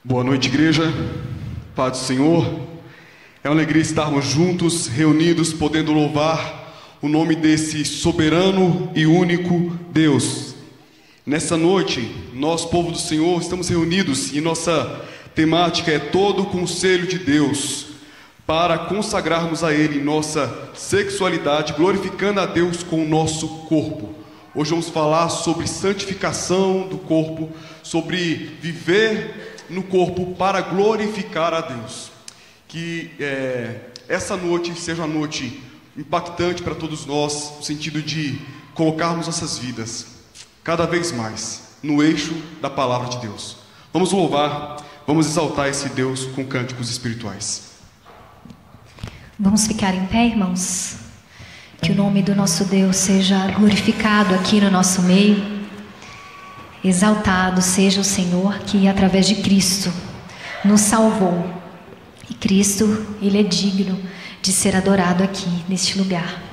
Boa noite, igreja. Paz do Senhor. É uma alegria estarmos juntos, reunidos, podendo louvar o nome desse soberano e único Deus. Nessa noite, nós, povo do Senhor, estamos reunidos e nossa temática é todo o conselho de Deus, para consagrarmos a Ele nossa sexualidade, glorificando a Deus com o nosso corpo. Hoje vamos falar sobre santificação do corpo, sobre viver no corpo para glorificar a Deus. Que essa noite seja uma noite impactante para todos nós, no sentido de colocarmos nossas vidas cada vez mais no eixo da palavra de Deus. Vamos louvar, vamos exaltar esse Deus com cânticos espirituais. Vamos ficar em pé, irmãos? Que o nome do nosso Deus seja glorificado aqui no nosso meio. Exaltado seja o Senhor que, através de Cristo, nos salvou. E Cristo, Ele é digno de ser adorado aqui, neste lugar.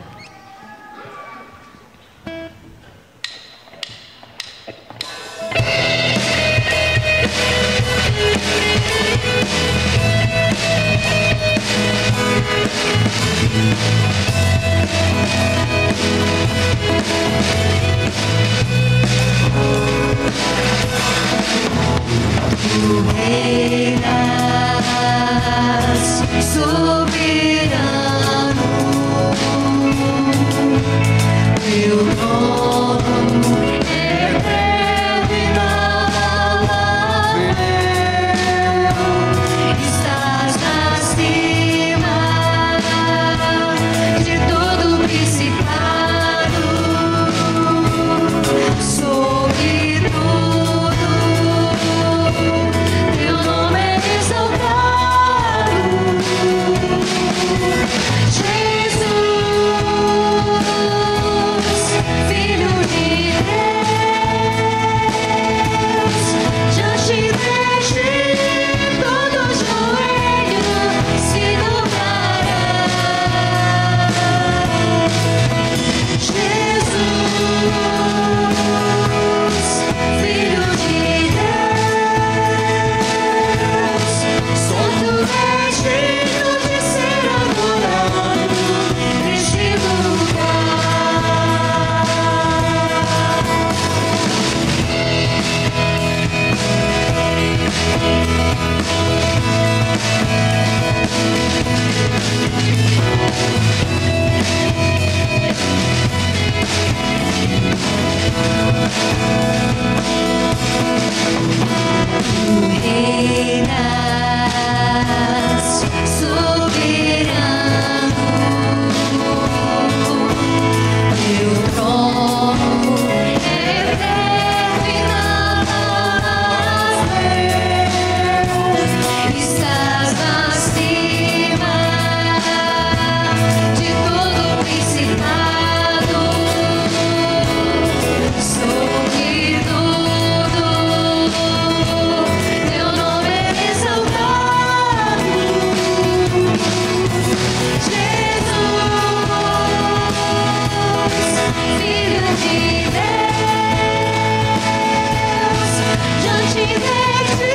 Tu reinas, soberano, teu trono é eterno e inabalável, estás acima de todo principado, sobre tudo. Teu nome é exaltado, Jesus, Filho de Deus. Diante de ti todo joelho se dobrará. Jesus, Filho de Deus, só tu és digno de ser adorado neste lugar. Tu reinas, soberano, teu trono é eterno e inabalável, estás acima de todo principado, sobre tudo. Teu nome é exaltado, Jesus, Filho de Deus. Diante de ti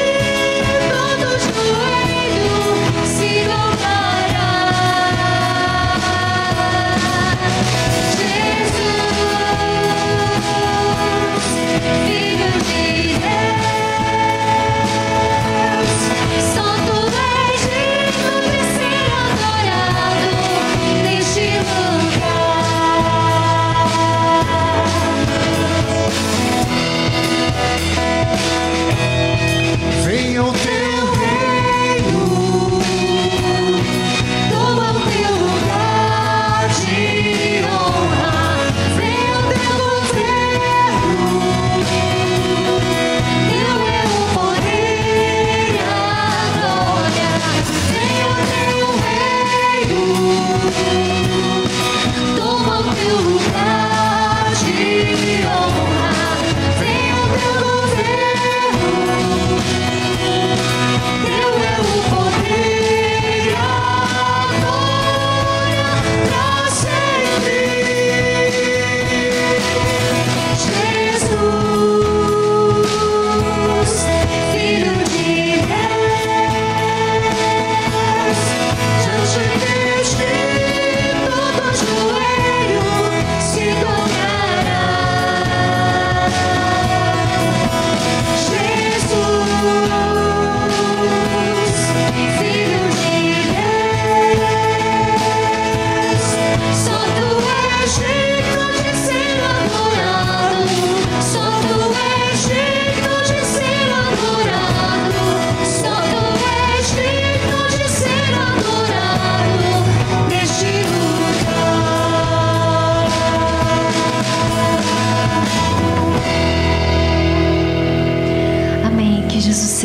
todo joelho se dobrará. Jesus, Filho de Deus, só tu és digno de ser adorado neste lugar.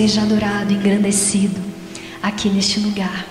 seja adorado, engrandecido aqui neste lugar.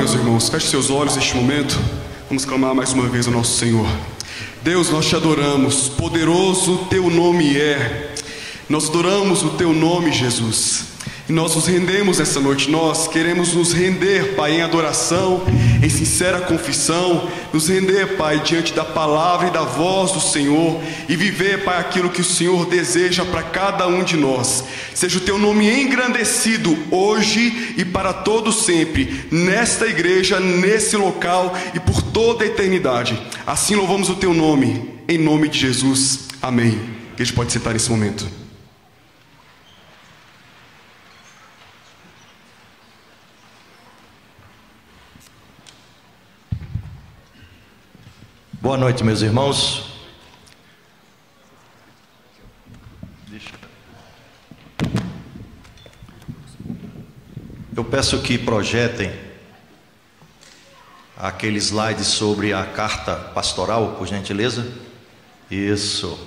meus irmãos, feche seus olhos neste momento. Vamos clamar mais uma vez ao nosso Senhor. Deus, nós te adoramos, poderoso teu nome é. Nós adoramos o teu nome, Jesus. E nós nos rendemos essa noite, nós queremos nos render, Pai, em adoração, em sincera confissão, nos render, Pai, diante da palavra e da voz do Senhor, e viver, Pai, aquilo que o Senhor deseja para cada um de nós. Seja o Teu nome engrandecido hoje e para todo sempre, nesta igreja, nesse local e por toda a eternidade. Assim louvamos o Teu nome, em nome de Jesus. Amém. A igreja pode sentar nesse momento. Boa noite, meus irmãos. Eu peço que projetem aquele slide sobre a carta pastoral, por gentileza. Isso.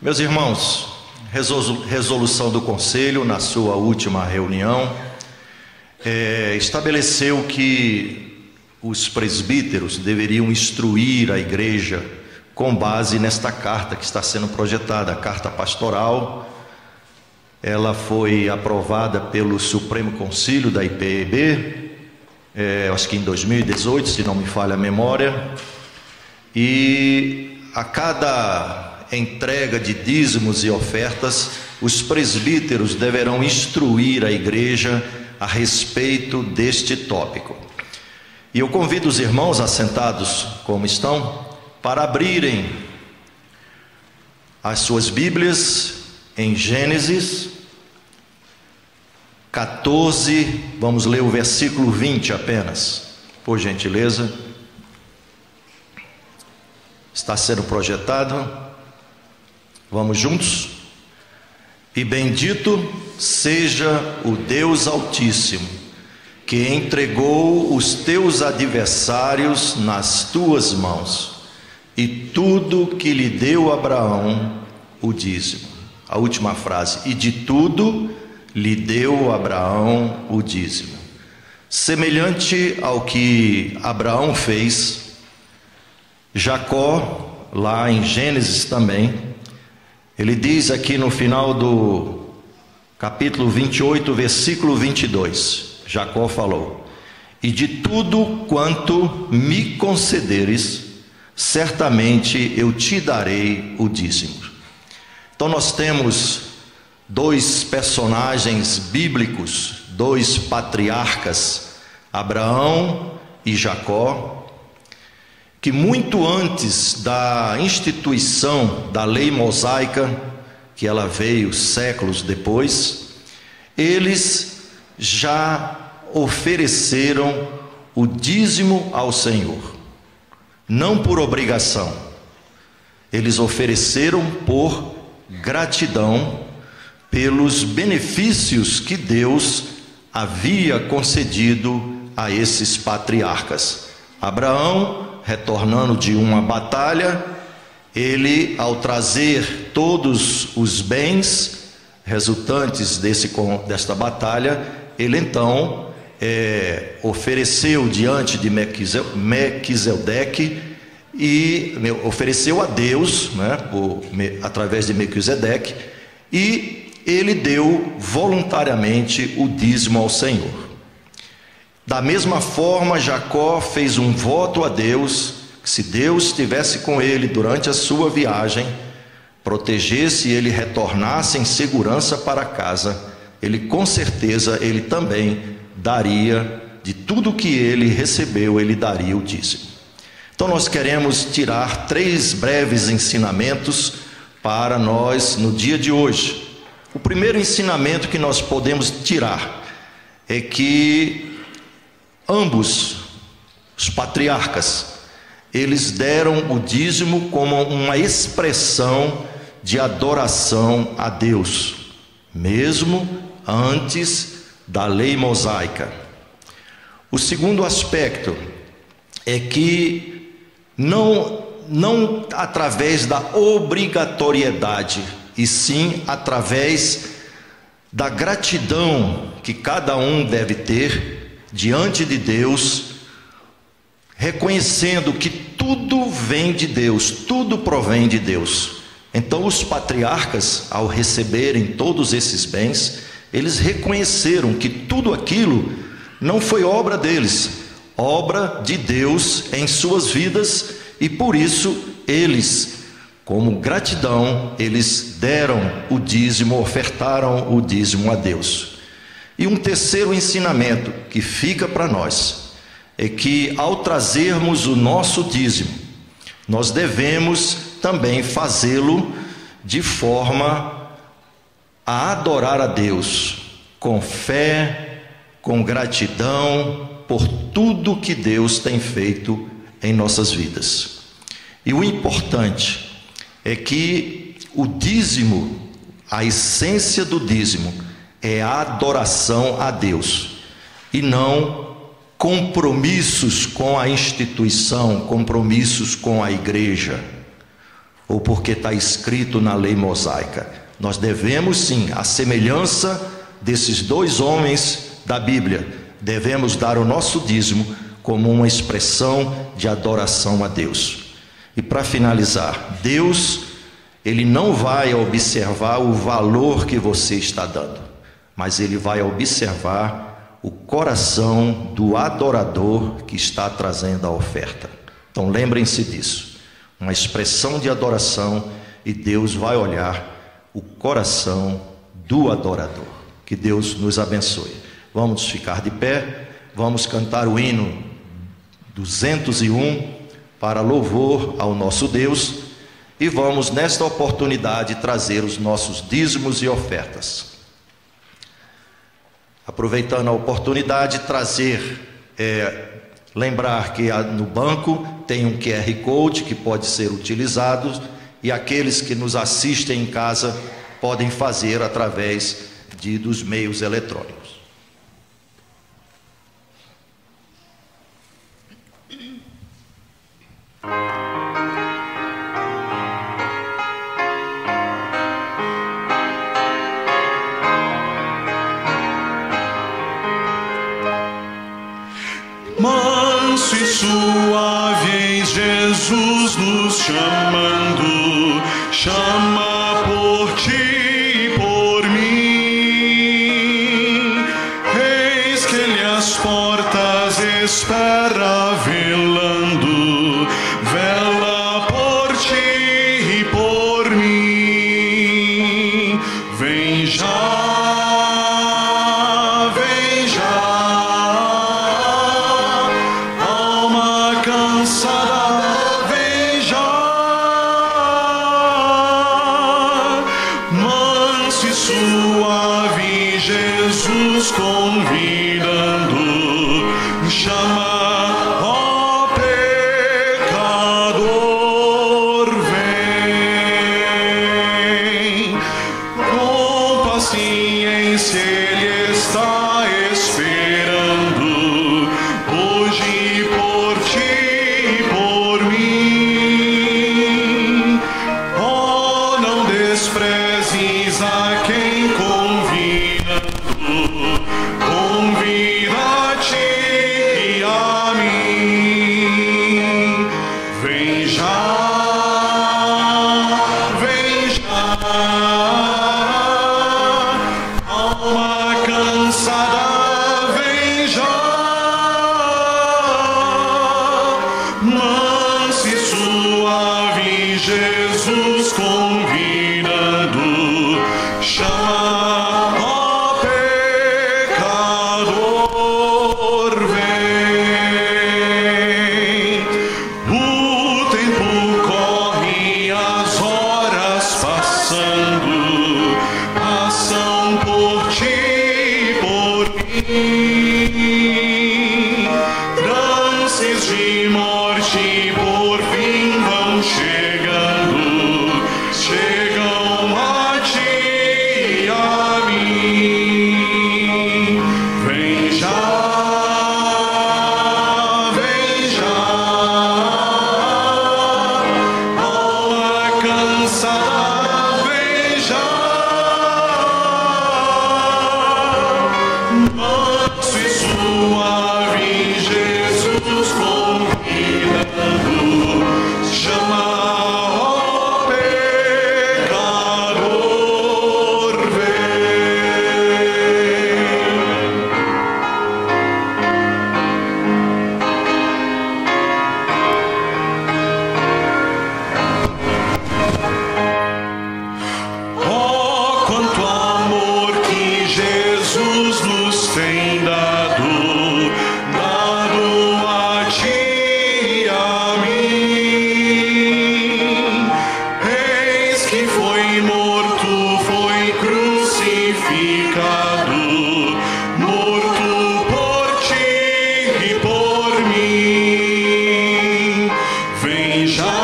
Meus irmãos, resolução do Conselho, na sua última reunião, estabeleceu que os presbíteros deveriam instruir a igreja com base nesta carta que está sendo projetada, a carta pastoral. Ela foi aprovada pelo Supremo Concílio da IPEB, acho que em 2018, se não me falha a memória, e a cada entrega de dízimos e ofertas, os presbíteros deverão instruir a igreja a respeito deste tópico. E eu convido os irmãos assentados como estão para abrirem as suas Bíblias em Gênesis 14, vamos ler o versículo 20 apenas, por gentileza. Está sendo projetado. Vamos juntos? E bendito seja o Deus Altíssimo, que entregou os teus adversários nas tuas mãos, e tudo que lhe deu Abraão o dízimo. A última frase, e de tudo lhe deu Abraão o dízimo. Semelhante ao que Abraão fez, Jacó, lá em Gênesis também, ele diz aqui no final do capítulo 28, versículo 22, Jacó falou: e de tudo quanto me concederes, certamente eu te darei o dízimo. Então nós temos dois personagens bíblicos, dois patriarcas, Abraão e Jacó, que muito antes da instituição da lei mosaica, que ela veio séculos depois, eles já ofereceram o dízimo ao Senhor, não por obrigação, eles ofereceram por gratidão pelos benefícios que Deus havia concedido a esses patriarcas. Abraão, retornando de uma batalha, ele, ao trazer todos os bens resultantes desta batalha, ele então ofereceu diante de Melquisedeque, e ofereceu a Deus, né, através de Melquisedeque, e ele deu voluntariamente o dízimo ao Senhor. Da mesma forma, Jacó fez um voto a Deus, que se Deus estivesse com ele durante a sua viagem, protegesse e ele retornasse em segurança para casa, ele com certeza, ele também daria, de tudo que ele recebeu, ele daria o dízimo. Então nós queremos tirar 3 breves ensinamentos para nós no dia de hoje. O primeiro ensinamento que nós podemos tirar é que ambos, os patriarcas, eles deram o dízimo como uma expressão de adoração a Deus, mesmo antes da lei mosaica. O segundo aspecto é que não através da obrigatoriedade, e sim através da gratidão que cada um deve ter diante de Deus, reconhecendo que tudo vem de Deus, tudo provém de Deus. Então os patriarcas, ao receberem todos esses bens, eles reconheceram que tudo aquilo não foi obra deles, obra de Deus em suas vidas, e por isso eles, como gratidão, eles deram o dízimo, ofertaram o dízimo a Deus. E um terceiro ensinamento que fica para nós é que, ao trazermos o nosso dízimo, nós devemos também fazê-lo de forma a adorar a Deus com fé, com gratidão por tudo que Deus tem feito em nossas vidas. E o importante é que o dízimo, a essência do dízimo, é a adoração a Deus e não compromissos com a instituição, compromissos com a igreja, ou porque está escrito na lei mosaica. Nós devemos sim, à semelhança desses dois homens da Bíblia, devemos dar o nosso dízimo como uma expressão de adoração a Deus. E para finalizar, Deus, Ele não vai observar o valor que você está dando, mas Ele vai observar o coração do adorador que está trazendo a oferta. Então lembrem-se disso, uma expressão de adoração, e Deus vai olhar o coração do adorador. Que Deus nos abençoe. Vamos ficar de pé, vamos cantar o hino 201 para louvor ao nosso Deus, e vamos nesta oportunidade trazer os nossos dízimos e ofertas. Aproveitando a oportunidade, lembrar que no banco tem um QR Code que pode ser utilizado, e aqueles que nos assistem em casa podem fazer através dos meios eletrônicos. Manso e suave, Jesus nos chamando, chama por ti e por mim. Eis que Ele as portas espera velando, vela por ti e por mim. Vem já. Jesus convidando, chama, ó pecador, vem. Com paciência Ele está esperando, hoje por ti e por mim. Oh, não desprezes a quem convida, convida-te e a mim. Vem já, alma cansada, vem já. Manso e suave, Jesus convidando, chama, ó pecador, vem. O tempo corre, as horas passando, passam por ti e por mim. Trances de morte por fim vão chegando, chegam a ti e a mim. Vem já, alma cansada, vem já. Manso e suave, Jesus convida. Jesus nos tem dado a ti e a mim. Eis que foi morto, foi crucificado, morto por ti e por mim. Vem já.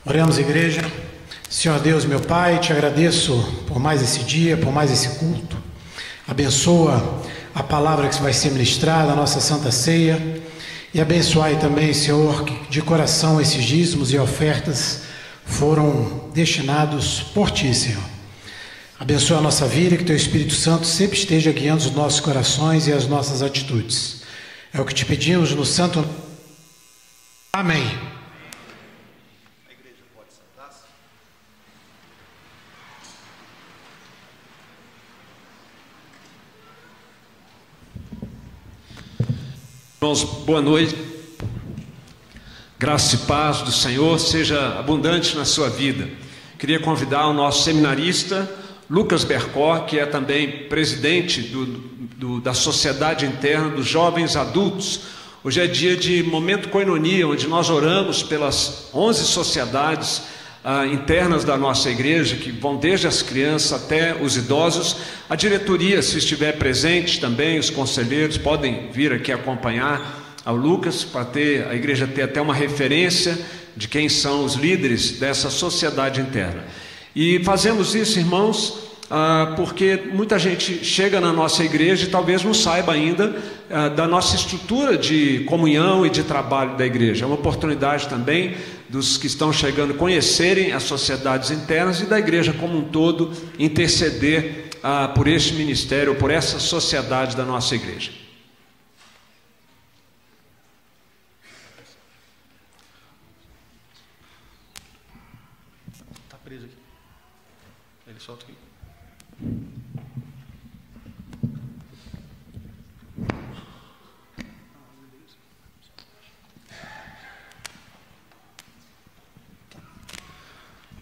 Oremos, igreja. Senhor Deus, meu Pai, te agradeço por mais esse dia, por mais esse culto. Abençoa a palavra que vai ser ministrada, a nossa Santa Ceia. E abençoai também, Senhor, que de coração esses dízimos e ofertas foram destinados por Ti, Senhor. Abençoa a nossa vida, que Teu Espírito Santo sempre esteja guiando os nossos corações e as nossas atitudes. É o que te pedimos no santo... Amém. Irmãos, boa noite. Graça e paz do Senhor seja abundante na sua vida. Queria convidar o nosso seminarista, Lucas Bercó, que é também presidente da Sociedade Interna dos Jovens Adultos. Hoje é dia de Momento Koinonia, onde nós oramos pelas 11 sociedades internas da nossa igreja, que vão desde as crianças até os idosos. A diretoria, se estiver presente também, os conselheiros podem vir aqui acompanhar ao Lucas, para a igreja ter até uma referência de quem são os líderes dessa sociedade interna. E fazemos isso, irmãos, porque muita gente chega na nossa igreja e talvez não saiba ainda da nossa estrutura de comunhão e de trabalho da igreja. É uma oportunidade também dos que estão chegando conhecerem as sociedades internas e da igreja como um todo interceder por este ministério, por essa sociedade da nossa igreja. Está preso aqui. Ele solta aqui.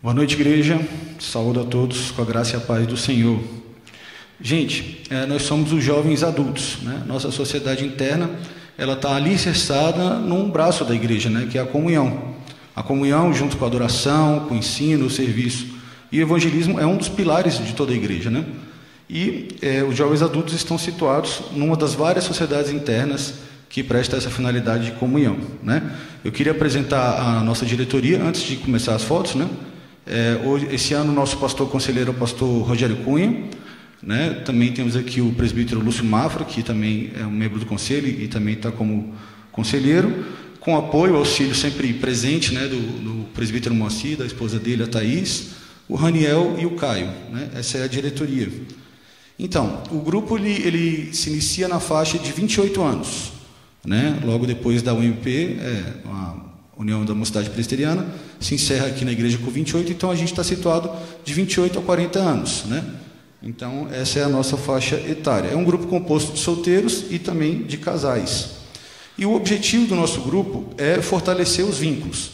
Boa noite, igreja. Saúdo a todos com a graça e a paz do Senhor. Gente, nós somos os jovens adultos, né? Nossa sociedade interna, ela está alicerçada num braço da igreja, né? Que é a comunhão. A comunhão junto com a adoração, com o ensino, o serviço. E o evangelismo é um dos pilares de toda a igreja, né? E os jovens adultos estão situados numa das várias sociedades internas que presta essa finalidade de comunhão, né? Eu queria apresentar a nossa diretoria antes de começar as fotos, né? Esse ano o nosso pastor conselheiro é o pastor Rogério Cunha, né? Também temos aqui o presbítero Lúcio Mafra, que também é um membro do conselho e também está como conselheiro, com apoio, auxílio sempre presente, né? do presbítero Moacir, da esposa dele, a Thaís, o Raniel e o Caio, né? Essa é a diretoria. Então, o grupo ele se inicia na faixa de 28 anos, né? Logo depois da UMP, a União da Mocidade Presbiteriana, se encerra aqui na igreja com 28, então a gente está situado de 28 a 40 anos, né? Então, essa é a nossa faixa etária. É um grupo composto de solteiros e também de casais. E o objetivo do nosso grupo é fortalecer os vínculos,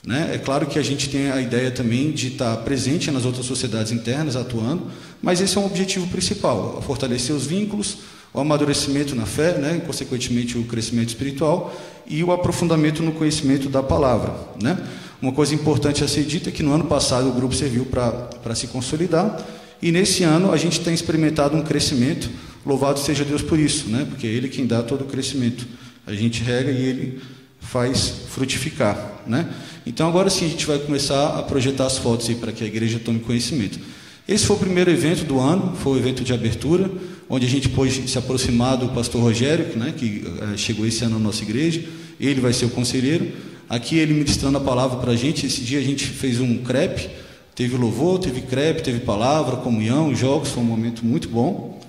né? É claro que a gente tem a ideia também de estar presente nas outras sociedades internas, atuando, mas esse é um objetivo principal, fortalecer os vínculos, o amadurecimento na fé, né? E, consequentemente, o crescimento espiritual e o aprofundamento no conhecimento da palavra, né? Uma coisa importante a ser dita é que no ano passado o grupo serviu para se consolidar, e nesse ano a gente tem experimentado um crescimento. Louvado seja Deus por isso, né? Porque é Ele quem dá todo o crescimento. A gente rega e Ele faz frutificar, né? Então agora sim a gente vai começar a projetar as fotos aí para que a igreja tome conhecimento. Esse foi o primeiro evento do ano, foi o evento de abertura, onde a gente pôde se aproximar do pastor Rogério, né, que chegou esse ano na nossa igreja, ele vai ser o conselheiro. Aqui ele ministrando a palavra para a gente. Esse dia a gente fez um crepe, teve louvor, teve crepe, teve palavra, comunhão, jogos, foi um momento muito bom.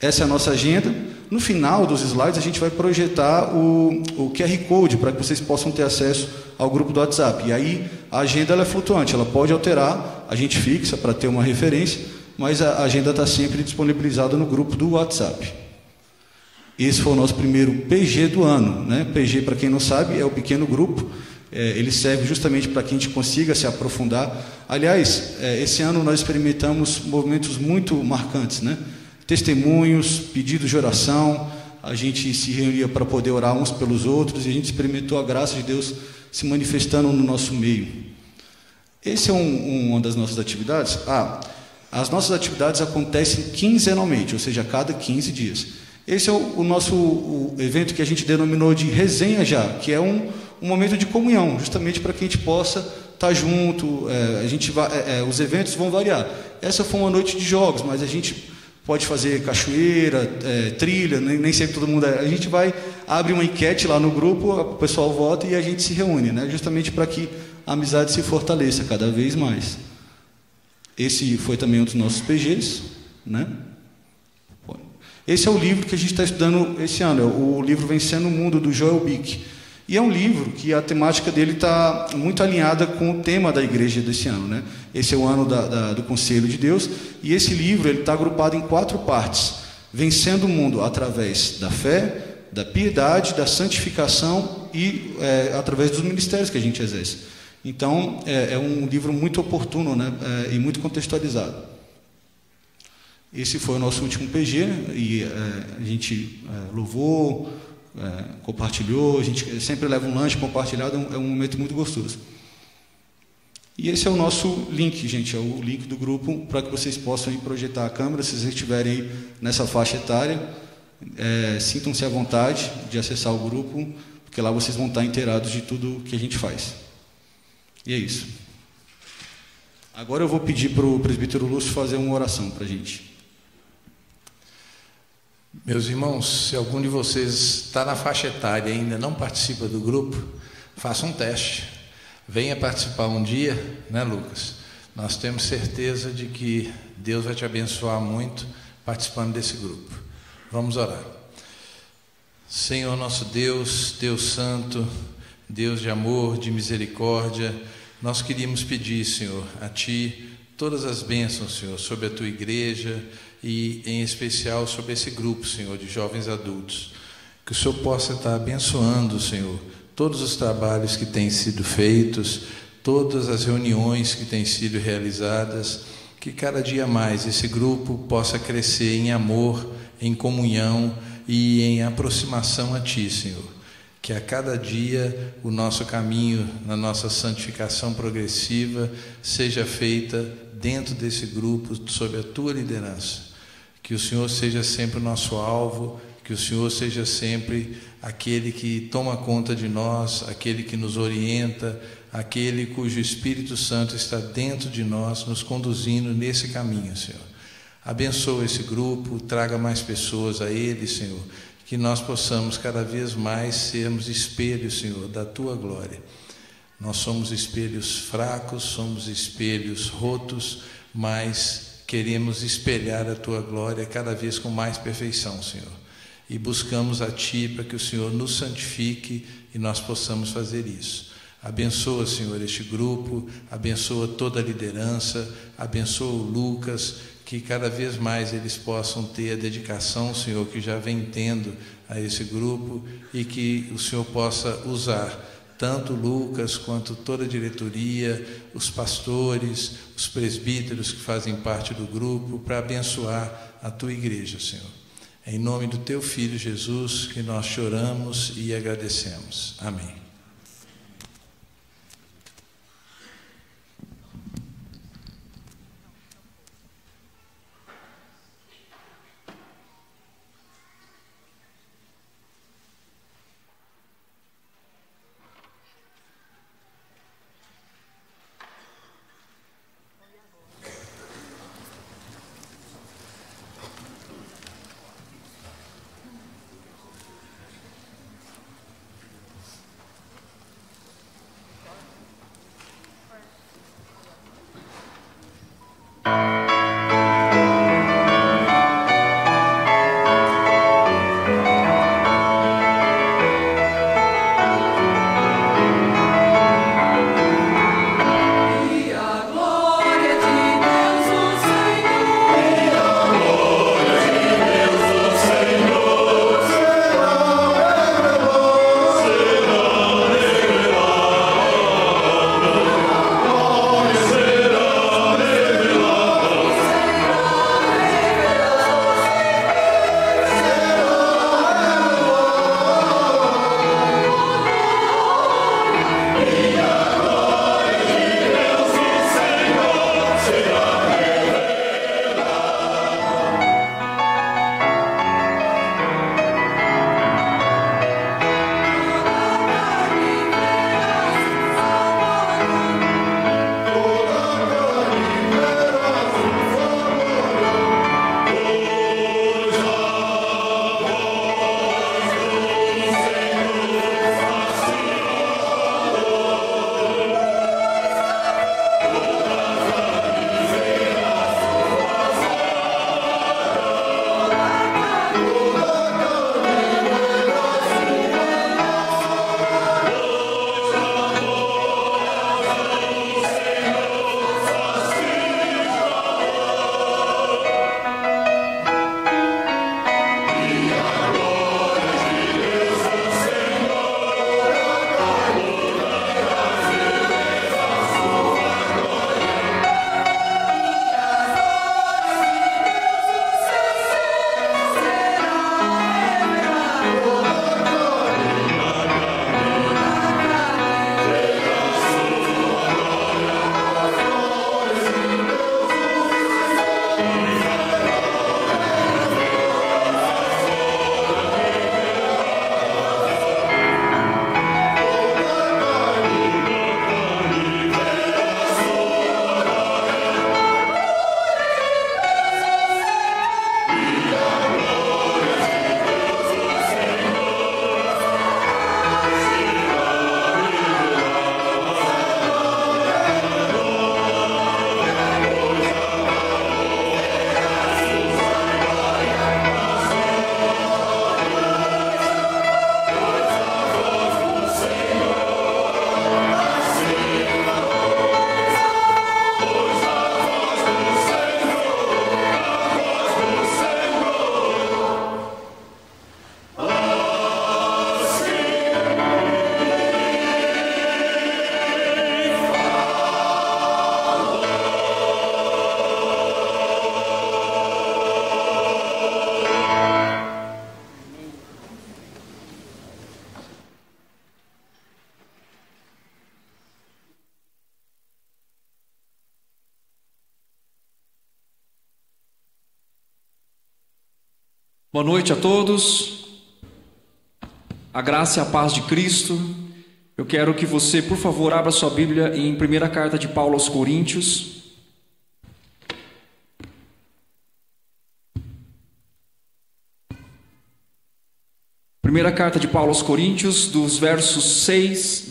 Essa é a nossa agenda. No final dos slides a gente vai projetar o QR Code para que vocês possam ter acesso ao grupo do WhatsApp. E aí a agenda ela é flutuante, ela pode alterar, a gente fixa para ter uma referência, mas a agenda está sempre disponibilizada no grupo do WhatsApp. Esse foi o nosso primeiro PG do ano, né? PG, para quem não sabe, é o pequeno grupo. Ele serve justamente para que a gente consiga se aprofundar. Aliás, esse ano nós experimentamos movimentos muito marcantes, né? Testemunhos, pedidos de oração, a gente se reunia para poder orar uns pelos outros e a gente experimentou a graça de Deus se manifestando no nosso meio. Esse é uma das nossas atividades. As nossas atividades acontecem quinzenalmente, ou seja, a cada 15 dias. Esse é o nosso evento que a gente denominou de resenha já, que é um momento de comunhão, justamente para que a gente possa estar junto. Os eventos vão variar. Essa foi uma noite de jogos, mas a gente pode fazer cachoeira, trilha, nem sempre todo mundo... A gente abre uma enquete lá no grupo, o pessoal vota e a gente se reúne, né? Justamente para que a amizade se fortaleça cada vez mais. Esse foi também um dos nossos PGs, né? Esse é o livro que a gente está estudando esse ano, o livro Vencendo o Mundo, do Joel Bick. E é um livro que a temática dele está muito alinhada com o tema da igreja desse ano, né? Esse é o ano do Conselho de Deus, e esse livro está agrupado em 4 partes. Vencendo o mundo através da fé, da piedade, da santificação e através dos ministérios que a gente exerce. Então, é um livro muito oportuno, né? E muito contextualizado. Esse foi o nosso último PG, e a gente louvou, compartilhou, a gente sempre leva um lanche compartilhado, é um momento muito gostoso. E esse é o nosso link, gente, é o link do grupo para que vocês possam ir projetar a câmera, se vocês estiverem aí nessa faixa etária, sintam-se à vontade de acessar o grupo, porque lá vocês vão estar inteirados de tudo que a gente faz. E é isso. Agora eu vou pedir para o presbítero Lúcio fazer uma oração para a gente. Meus irmãos, se algum de vocês está na faixa etária e ainda não participa do grupo, faça um teste. Venha participar um dia, né, Lucas? Nós temos certeza de que Deus vai te abençoar muito participando desse grupo. Vamos orar. Senhor nosso Deus, Deus Santo, Deus de amor, de misericórdia, nós queríamos pedir, Senhor, a Ti todas as bênçãos, Senhor, sobre a Tua igreja e, em especial, sobre esse grupo, Senhor, de jovens adultos. Que o Senhor possa estar abençoando, Senhor, todos os trabalhos que têm sido feitos, todas as reuniões que têm sido realizadas, que cada dia mais esse grupo possa crescer em amor, em comunhão e em aproximação a Ti, Senhor. Que a cada dia o nosso caminho na nossa santificação progressiva seja feita dentro desse grupo, sob a Tua liderança. Que o Senhor seja sempre o nosso alvo, que o Senhor seja sempre aquele que toma conta de nós, aquele que nos orienta, aquele cujo Espírito Santo está dentro de nós, nos conduzindo nesse caminho, Senhor. Abençoa esse grupo, traga mais pessoas a ele, Senhor, que nós possamos cada vez mais sermos espelhos, Senhor, da Tua glória. Nós somos espelhos fracos, somos espelhos rotos, mas queremos espelhar a Tua glória cada vez com mais perfeição, Senhor. E buscamos a Ti para que o Senhor nos santifique e nós possamos fazer isso. Abençoa, Senhor, este grupo, abençoa toda a liderança, abençoa o Lucas, que cada vez mais eles possam ter a dedicação, Senhor, que já vem tendo a esse grupo, e que o Senhor possa usar tanto o Lucas quanto toda a diretoria, os pastores, os presbíteros que fazem parte do grupo, para abençoar a Tua igreja, Senhor. É em nome do Teu Filho Jesus que nós choramos e agradecemos. Amém. Boa noite a todos. A graça e a paz de Cristo. Eu quero que você, por favor, abra sua Bíblia em 1ª carta de Paulo aos Coríntios. Primeira carta de Paulo aos Coríntios, dos versos 6,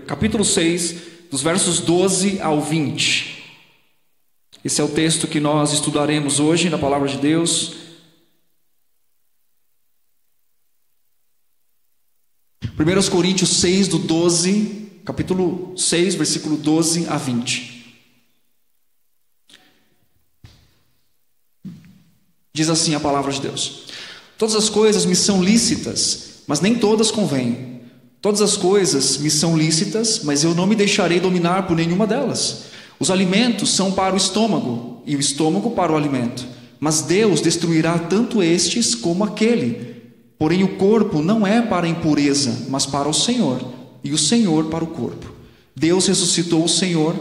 capítulo 6, dos versos 12 ao 20. Esse é o texto que nós estudaremos hoje na Palavra de Deus. 1 Coríntios 6, do 12, capítulo 6, versículo 12 a 20. Diz assim a Palavra de Deus: Todas as coisas me são lícitas, mas nem todas convêm. Todas as coisas me são lícitas, mas eu não me deixarei dominar por nenhuma delas. Os alimentos são para o estômago, e o estômago para o alimento. Mas Deus destruirá tanto estes como aquele. Porém o corpo não é para a impureza, mas para o Senhor, e o Senhor para o corpo. Deus ressuscitou o Senhor,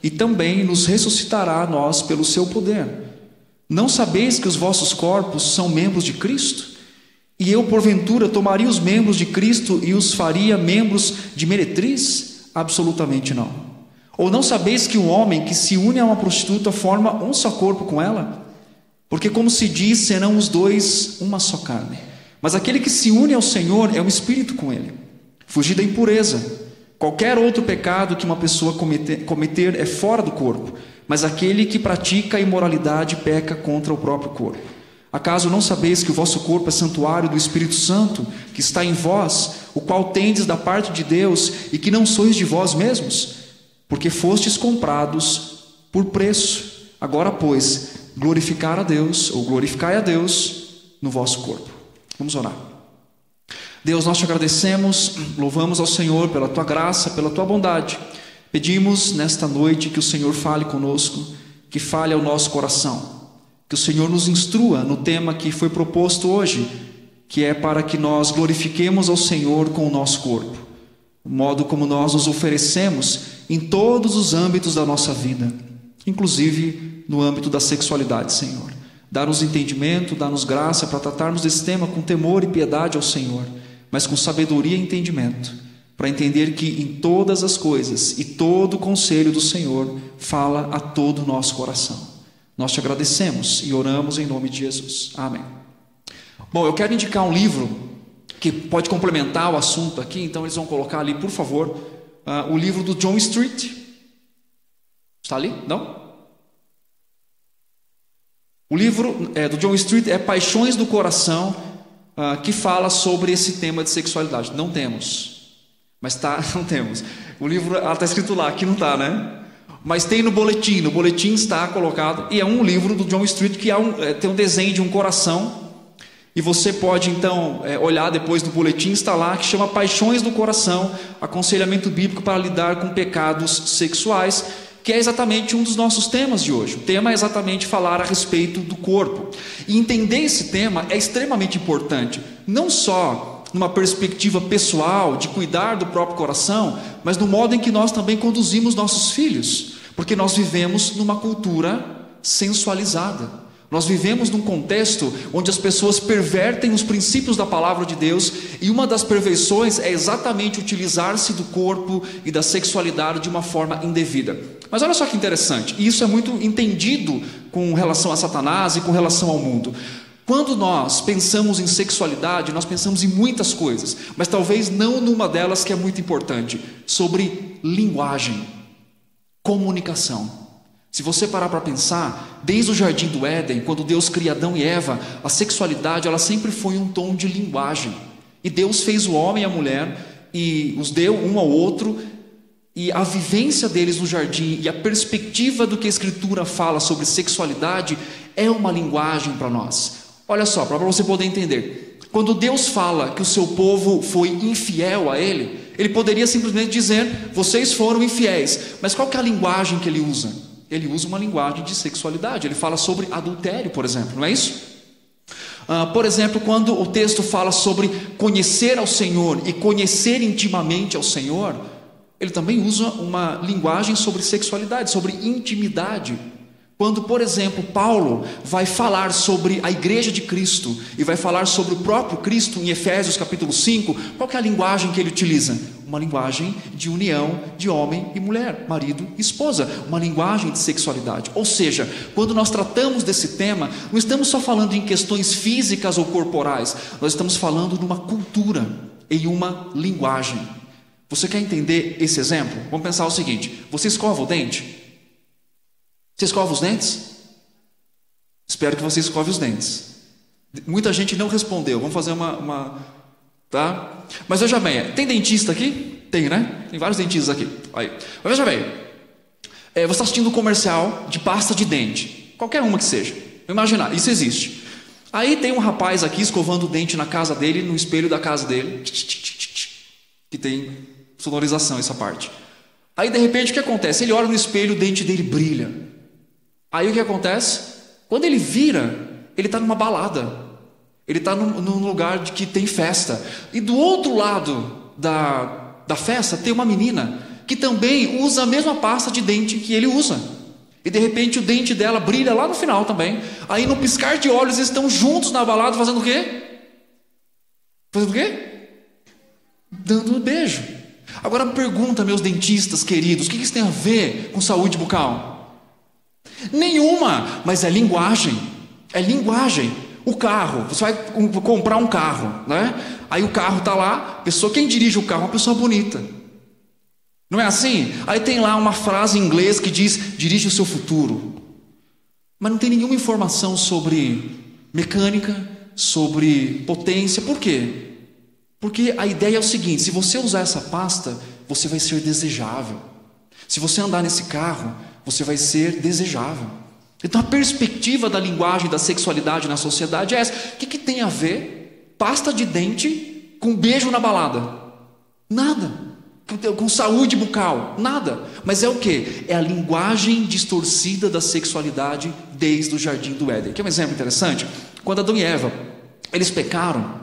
e também nos ressuscitará a nós pelo seu poder. Não sabeis que os vossos corpos são membros de Cristo? E eu, porventura, tomaria os membros de Cristo e os faria membros de meretriz? Absolutamente não. Ou não sabeis que um homem que se une a uma prostituta forma um só corpo com ela? Porque, como se diz, serão os dois uma só carne. Mas aquele que se une ao Senhor é um espírito com ele. Fugir da impureza. Qualquer outro pecado que uma pessoa cometer é fora do corpo, mas aquele que pratica a imoralidade peca contra o próprio corpo. Acaso não sabeis que o vosso corpo é santuário do Espírito Santo, que está em vós, o qual tendes da parte de Deus, e que não sois de vós mesmos? Porque fostes comprados por preço. Agora, pois, glorificai a Deus no vosso corpo. Vamos orar. Deus, nós te agradecemos, louvamos ao Senhor pela tua graça, pela tua bondade. Pedimos nesta noite que o Senhor fale conosco, que fale ao nosso coração, que o Senhor nos instrua no tema que foi proposto hoje, que é para que nós glorifiquemos ao Senhor com o nosso corpo, o modo como nós nos oferecemos em todos os âmbitos da nossa vida, inclusive no âmbito da sexualidade, Senhor. Dá-nos entendimento, dá-nos graça para tratarmos desse tema com temor e piedade ao Senhor, mas com sabedoria e entendimento, para entender que em todas as coisas e todo o conselho do Senhor fala a todo o nosso coração. Nós te agradecemos e oramos em nome de Jesus. Amém. Bom, eu quero indicar um livro que pode complementar o assunto aqui, então eles vão colocar ali, por favor, o livro do John Street. Está ali? Não? O livro do John Street é Paixões do Coração, que fala sobre esse tema de sexualidade. Não temos. Mas não temos. O livro está escrito lá, aqui não está, né? Mas tem no boletim está colocado, e é um livro do John Street que tem um desenho de um coração, e você pode então olhar depois no boletim, está lá, que chama Paixões do Coração, aconselhamento bíblico para lidar com pecados sexuais, que é exatamente um dos nossos temas de hoje. O tema é exatamente falar a respeito do corpo, e entender esse tema é extremamente importante, não só numa perspectiva pessoal, de cuidar do próprio coração, mas no modo em que nós também conduzimos nossos filhos, porque nós vivemos numa cultura sensualizada, nós vivemos num contexto onde as pessoas pervertem os princípios da palavra de Deus, e uma das perversões é exatamente utilizar-se do corpo e da sexualidade de uma forma indevida. Mas olha só que interessante, e isso é muito entendido com relação a Satanás e com relação ao mundo. Quando nós pensamos em sexualidade, nós pensamos em muitas coisas, mas talvez não numa delas que é muito importante, sobre linguagem, comunicação. Se você parar para pensar, desde o Jardim do Éden, quando Deus cria Adão e Eva, a sexualidade ela sempre foi um tom de linguagem. E Deus fez o homem e a mulher e os deu um ao outro, e a vivência deles no jardim e a perspectiva do que a Escritura fala sobre sexualidade é uma linguagem para nós. Olha só, para você poder entender, quando Deus fala que o seu povo foi infiel a Ele, Ele poderia simplesmente dizer, vocês foram infiéis, mas qual que é a linguagem que Ele usa? Ele usa uma linguagem de sexualidade, Ele fala sobre adultério, por exemplo, não é isso? Por exemplo, quando o texto fala sobre conhecer ao Senhor e conhecer intimamente ao Senhor, Ele também usa uma linguagem sobre sexualidade, sobre intimidade. Quando, por exemplo, Paulo vai falar sobre a igreja de Cristo e vai falar sobre o próprio Cristo em Efésios capítulo 5, qual que é a linguagem que ele utiliza? Uma linguagem de união de homem e mulher, marido e esposa, uma linguagem de sexualidade. Ou seja, quando nós tratamos desse tema, não estamos só falando em questões físicas ou corporais, nós estamos falando de uma cultura, em uma linguagem. Você quer entender esse exemplo? Vamos pensar o seguinte: você escova o dente? Você escova os dentes? Espero que você escove os dentes. Muita gente não respondeu. Vamos fazer tá? Mas veja bem, tem dentista aqui? Tem, né? Tem vários dentistas aqui. Aí. Mas veja bem, você está assistindo um comercial de pasta de dente, qualquer uma que seja. Imaginar, isso existe. Aí tem um rapaz aqui escovando o dente na casa dele, no espelho da casa dele, que tem sonorização essa parte. Aí de repente o que acontece? Ele olha no espelho, o dente dele brilha. Aí o que acontece? Quando ele vira, ele está numa balada, ele está num lugar que tem festa, e do outro lado da festa tem uma menina que também usa a mesma pasta de dente que ele usa, e de repente o dente dela brilha lá no final também. Aí no piscar de olhos eles estão juntos na balada fazendo o quê? Fazendo o quê? Dando um beijo. Agora me pergunta, meus dentistas queridos, o que isso tem a ver com saúde bucal? Nenhuma, mas é linguagem. É linguagem. O carro, você vai comprar um carro, né? Aí o carro está lá, quem dirige o carro é uma pessoa bonita. Não é assim? Aí tem lá uma frase em inglês que diz: dirige o seu futuro. Mas não tem nenhuma informação sobre mecânica, sobre potência. Por quê? Porque a ideia é o seguinte: se você usar essa pasta, você vai ser desejável. Se você andar nesse carro, você vai ser desejável. Então a perspectiva da linguagem da sexualidade na sociedade é essa. O que tem a ver pasta de dente com beijo na balada? Nada. Com saúde bucal? Nada. Mas é o que? É a linguagem distorcida da sexualidade desde o jardim do Éden. Quer um exemplo interessante? Quando Adão e Eva, eles pecaram,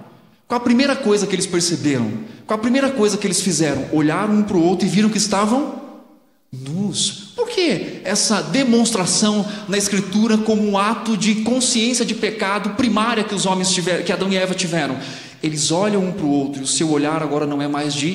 qual a primeira coisa que eles perceberam? Qual a primeira coisa que eles fizeram? Olharam um para o outro e viram que estavam nus. Por que essa demonstração na Escritura como um ato de consciência de pecado primária que os homens tiveram, que Adão e Eva tiveram? Eles olham um para o outro e o seu olhar agora não é mais de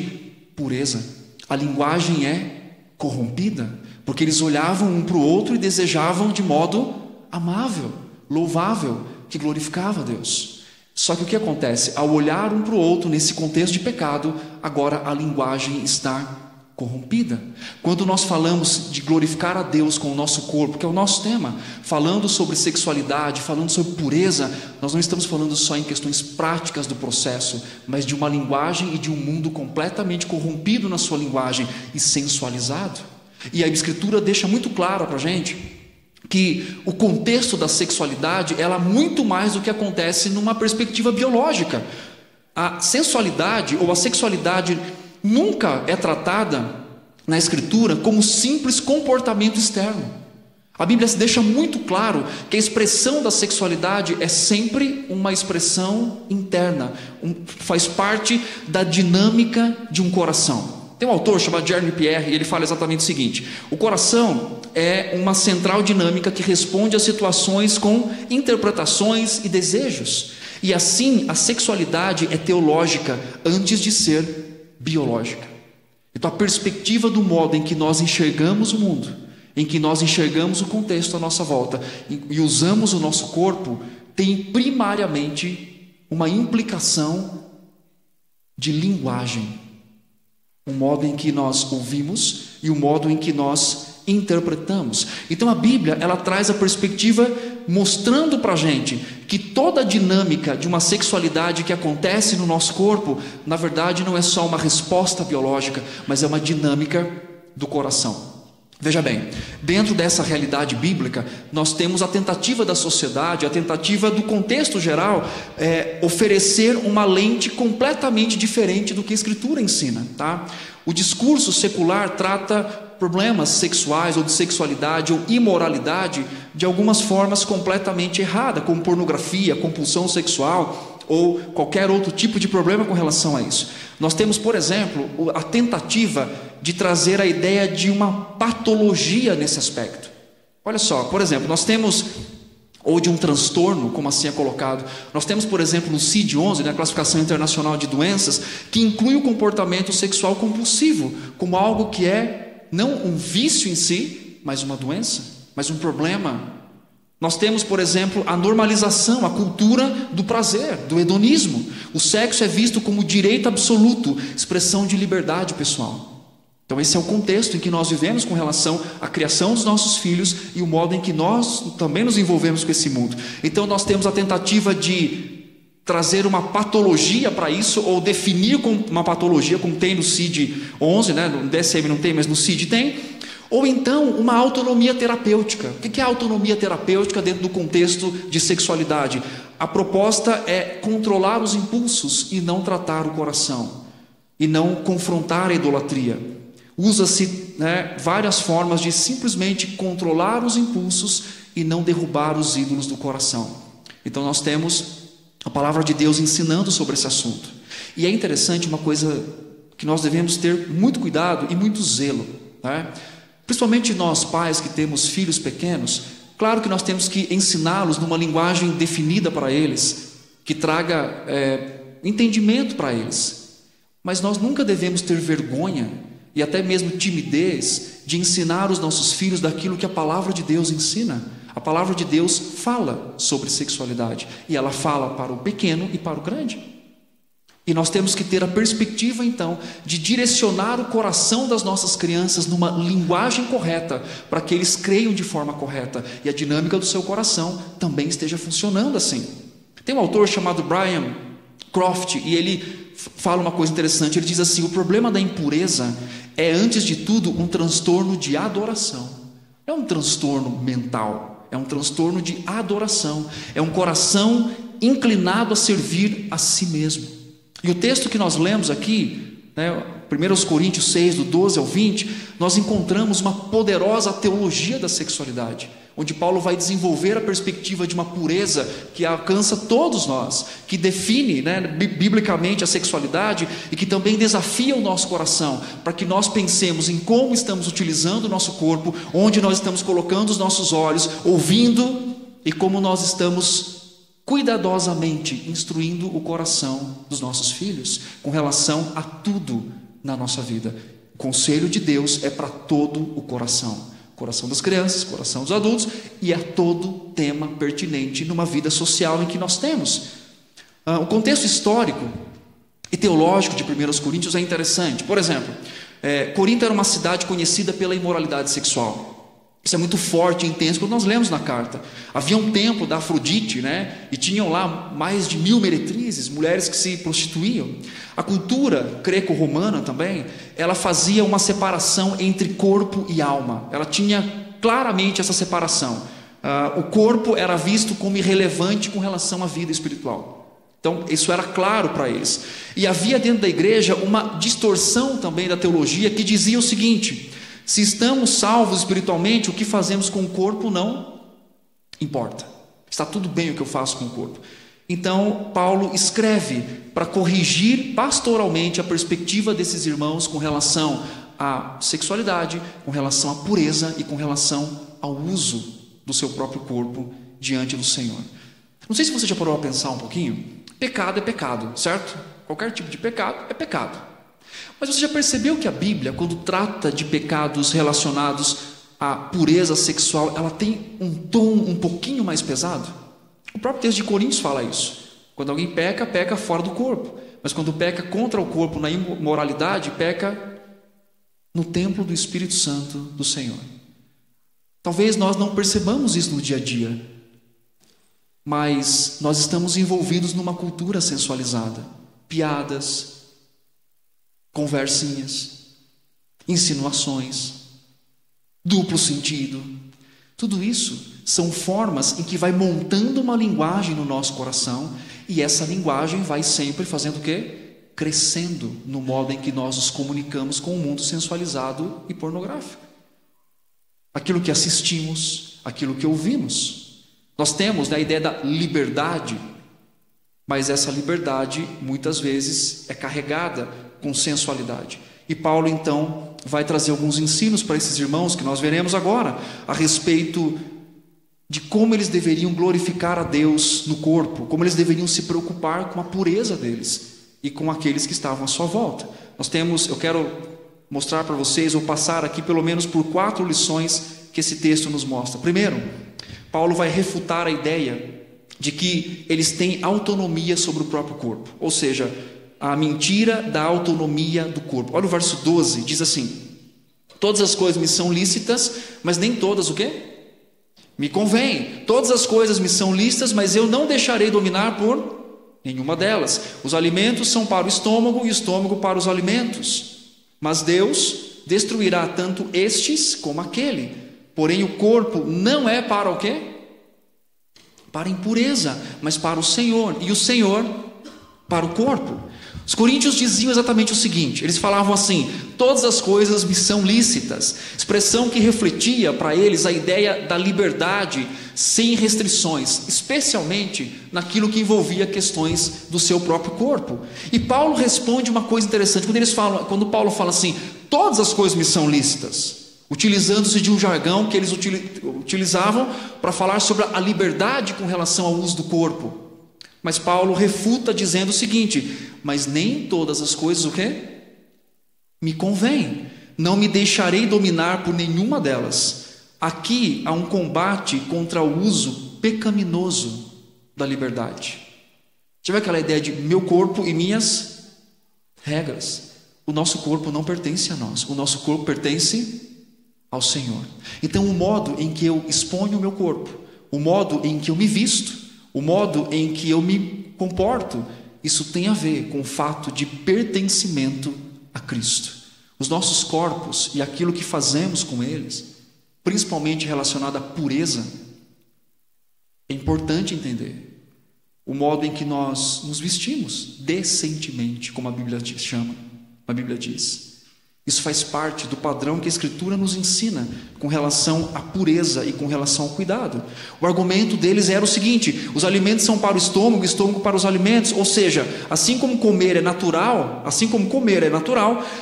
pureza. A linguagem é corrompida, porque eles olhavam um para o outro e desejavam de modo amável, louvável, que glorificava a Deus. Só que o que acontece? Ao olhar um para o outro nesse contexto de pecado, agora a linguagem está corrompida. Quando nós falamos de glorificar a Deus com o nosso corpo, que é o nosso tema, falando sobre sexualidade, falando sobre pureza, nós não estamos falando só em questões práticas do processo, mas de uma linguagem e de um mundo completamente corrompido na sua linguagem e sensualizado. E a Escritura deixa muito claro para a gente que o contexto da sexualidade ela é muito mais do que acontece numa perspectiva biológica. A sensualidade ou a sexualidade nunca é tratada na Escritura como simples comportamento externo. A Bíblia deixa muito claro que a expressão da sexualidade é sempre uma expressão interna, faz parte da dinâmica de um coração. Tem um autor chamado Jeremy Pierre e ele fala exatamente o seguinte: o coração é uma central dinâmica que responde a situações com interpretações e desejos. E assim a sexualidade é teológica antes de ser biológica. Então a perspectiva do modo em que nós enxergamos o mundo, em que nós enxergamos o contexto à nossa volta e usamos o nosso corpo, tem primariamente uma implicação de linguagem, o modo em que nós ouvimos e o modo em que nós interpretamos. Então a Bíblia ela traz a perspectiva mostrando para a gente que toda a dinâmica de uma sexualidade que acontece no nosso corpo, na verdade não é só uma resposta biológica, mas é uma dinâmica do coração. Veja bem, dentro dessa realidade bíblica, nós temos a tentativa da sociedade, a tentativa do contexto geral, oferecer uma lente completamente diferente do que a Escritura ensina, tá? O discurso secular trata problemas sexuais ou de sexualidade ou imoralidade de algumas formas completamente erradas, como pornografia, compulsão sexual ou qualquer outro tipo de problema com relação a isso. Nós temos, por exemplo, a tentativa de trazer a ideia de uma patologia nesse aspecto. Olha só, por exemplo, nós temos, ou de um transtorno, como assim é colocado, nós temos, por exemplo, no CID-11, a Classificação Internacional de Doenças, que inclui o comportamento sexual compulsivo, como algo que é não um vício em si, mas uma doença, mas um problema. Nós temos, por exemplo, a normalização, a cultura do prazer, do hedonismo. O sexo é visto como direito absoluto, expressão de liberdade pessoal. Então esse é o contexto em que nós vivemos com relação à criação dos nossos filhos e o modo em que nós também nos envolvemos com esse mundo. Então nós temos a tentativa de trazer uma patologia para isso, ou definir como uma patologia, como tem no CID-11, né? No DSM não tem, mas no CID tem. Ou então uma autonomia terapêutica. O que é autonomia terapêutica dentro do contexto de sexualidade? A proposta é controlar os impulsos e não tratar o coração, e não confrontar a idolatria. Usa-se, né, várias formas de simplesmente controlar os impulsos e não derrubar os ídolos do coração. Então nós temos a palavra de Deus ensinando sobre esse assunto. E é interessante uma coisa que nós devemos ter muito cuidado e muito zelo, né? Principalmente nós pais que temos filhos pequenos, claro que nós temos que ensiná-los numa linguagem definida para eles, que traga entendimento para eles. Mas nós nunca devemos ter vergonha e até mesmo timidez de ensinar os nossos filhos daquilo que a palavra de Deus ensina. A palavra de Deus fala sobre sexualidade, e ela fala para o pequeno e para o grande. E nós temos que ter a perspectiva, então, de direcionar o coração das nossas crianças numa linguagem correta, para que eles creiam de forma correta e a dinâmica do seu coração também esteja funcionando assim. Tem um autor chamado Brian Croft, e ele fala uma coisa interessante. Ele diz assim: o problema da impureza é, antes de tudo, um transtorno de adoração. É um transtorno mental, é um transtorno de adoração, é um coração inclinado a servir a si mesmo. E o texto que nós lemos aqui, né, 1 Coríntios 6, do 12 ao 20, nós encontramos uma poderosa teologia da sexualidade, onde Paulo vai desenvolver a perspectiva de uma pureza que alcança todos nós, que define, né, biblicamente a sexualidade, e que também desafia o nosso coração, para que nós pensemos em como estamos utilizando o nosso corpo, onde nós estamos colocando os nossos olhos, ouvindo, e como nós estamos cuidadosamente instruindo o coração dos nossos filhos com relação a tudo na nossa vida. O conselho de Deus é para todo o coração das crianças, coração dos adultos, e a todo tema pertinente numa vida social em que nós temos. O contexto histórico e teológico de 1 Coríntios é interessante. Por exemplo, Corinto era uma cidade conhecida pela imoralidade sexual. Isso é muito forte e intenso quando nós lemos na carta. Havia um templo da Afrodite, né? E tinham lá mais de 1000 meretrizes, mulheres que se prostituíam. A cultura greco-romana também, ela fazia uma separação entre corpo e alma. Ela tinha claramente essa separação. O corpo era visto como irrelevante com relação à vida espiritual. Então isso era claro para eles. E havia dentro da igreja uma distorção também da teologia que dizia o seguinte: se estamos salvos espiritualmente, o que fazemos com o corpo não importa. Está tudo bem o que eu faço com o corpo. Então Paulo escreve para corrigir pastoralmente a perspectiva desses irmãos com relação à sexualidade, com relação à pureza e com relação ao uso do seu próprio corpo diante do Senhor. Não sei se você já parou a pensar um pouquinho. Pecado é pecado, certo? Qualquer tipo de pecado é pecado. Mas você já percebeu que a Bíblia, quando trata de pecados relacionados à pureza sexual, ela tem um tom um pouquinho mais pesado? O próprio texto de Coríntios fala isso. Quando alguém peca, peca fora do corpo. Mas quando peca contra o corpo na imoralidade, peca no templo do Espírito Santo do Senhor. Talvez nós não percebamos isso no dia a dia, mas nós estamos envolvidos numa cultura sensualizada. Piadas, conversinhas, insinuações, duplo sentido, tudo isso são formas em que vai montando uma linguagem no nosso coração, e essa linguagem vai sempre fazendo o quê? Crescendo no modo em que nós nos comunicamos com o mundo sensualizado e pornográfico. Aquilo que assistimos, aquilo que ouvimos. Nós temos, né, a ideia da liberdade, mas essa liberdade muitas vezes é carregada com sensualidade. E Paulo então vai trazer alguns ensinos para esses irmãos que nós veremos agora, a respeito de como eles deveriam glorificar a Deus no corpo, como eles deveriam se preocupar com a pureza deles e com aqueles que estavam à sua volta. Eu quero mostrar para vocês, ou passar aqui pelo menos por 4 lições que esse texto nos mostra. Primeiro, Paulo vai refutar a ideia de que eles têm autonomia sobre o próprio corpo, ou seja, a mentira da autonomia do corpo. Olha o verso 12, diz assim: todas as coisas me são lícitas, mas nem todas o quê? Me convém. Todas as coisas me são lícitas, mas eu não deixarei dominar por nenhuma delas. Os alimentos são para o estômago e o estômago para os alimentos. Mas Deus destruirá tanto estes como aquele. Porém o corpo não é para o quê? Para a impureza, mas para o Senhor. E o Senhor para o corpo. Os coríntios diziam exatamente o seguinte, eles falavam assim: todas as coisas me são lícitas, expressão que refletia para eles a ideia da liberdade sem restrições, especialmente naquilo que envolvia questões do seu próprio corpo. E Paulo responde uma coisa interessante, quando Paulo fala assim, todas as coisas me são lícitas, utilizando-se de um jargão que eles utilizavam para falar sobre a liberdade com relação ao uso do corpo. Mas Paulo refuta dizendo o seguinte: mas nem todas as coisas o quê? Me convém. Não me deixarei dominar por nenhuma delas. Aqui há um combate contra o uso pecaminoso da liberdade. Tive aquela ideia de meu corpo e minhas regras. O nosso corpo não pertence a nós. O nosso corpo pertence ao Senhor. Então o modo em que eu exponho o meu corpo, o modo em que eu me visto, o modo em que eu me comporto, isso tem a ver com o fato de pertencimento a Cristo. Os nossos corpos e aquilo que fazemos com eles, principalmente relacionado à pureza, é importante entender o modo em que nós nos vestimos decentemente, como a Bíblia chama, a Bíblia diz. Isso faz parte do padrão que a Escritura nos ensina com relação à pureza e com relação ao cuidado. O argumento deles era o seguinte: os alimentos são para o estômago para os alimentos, ou seja, assim como comer é natural,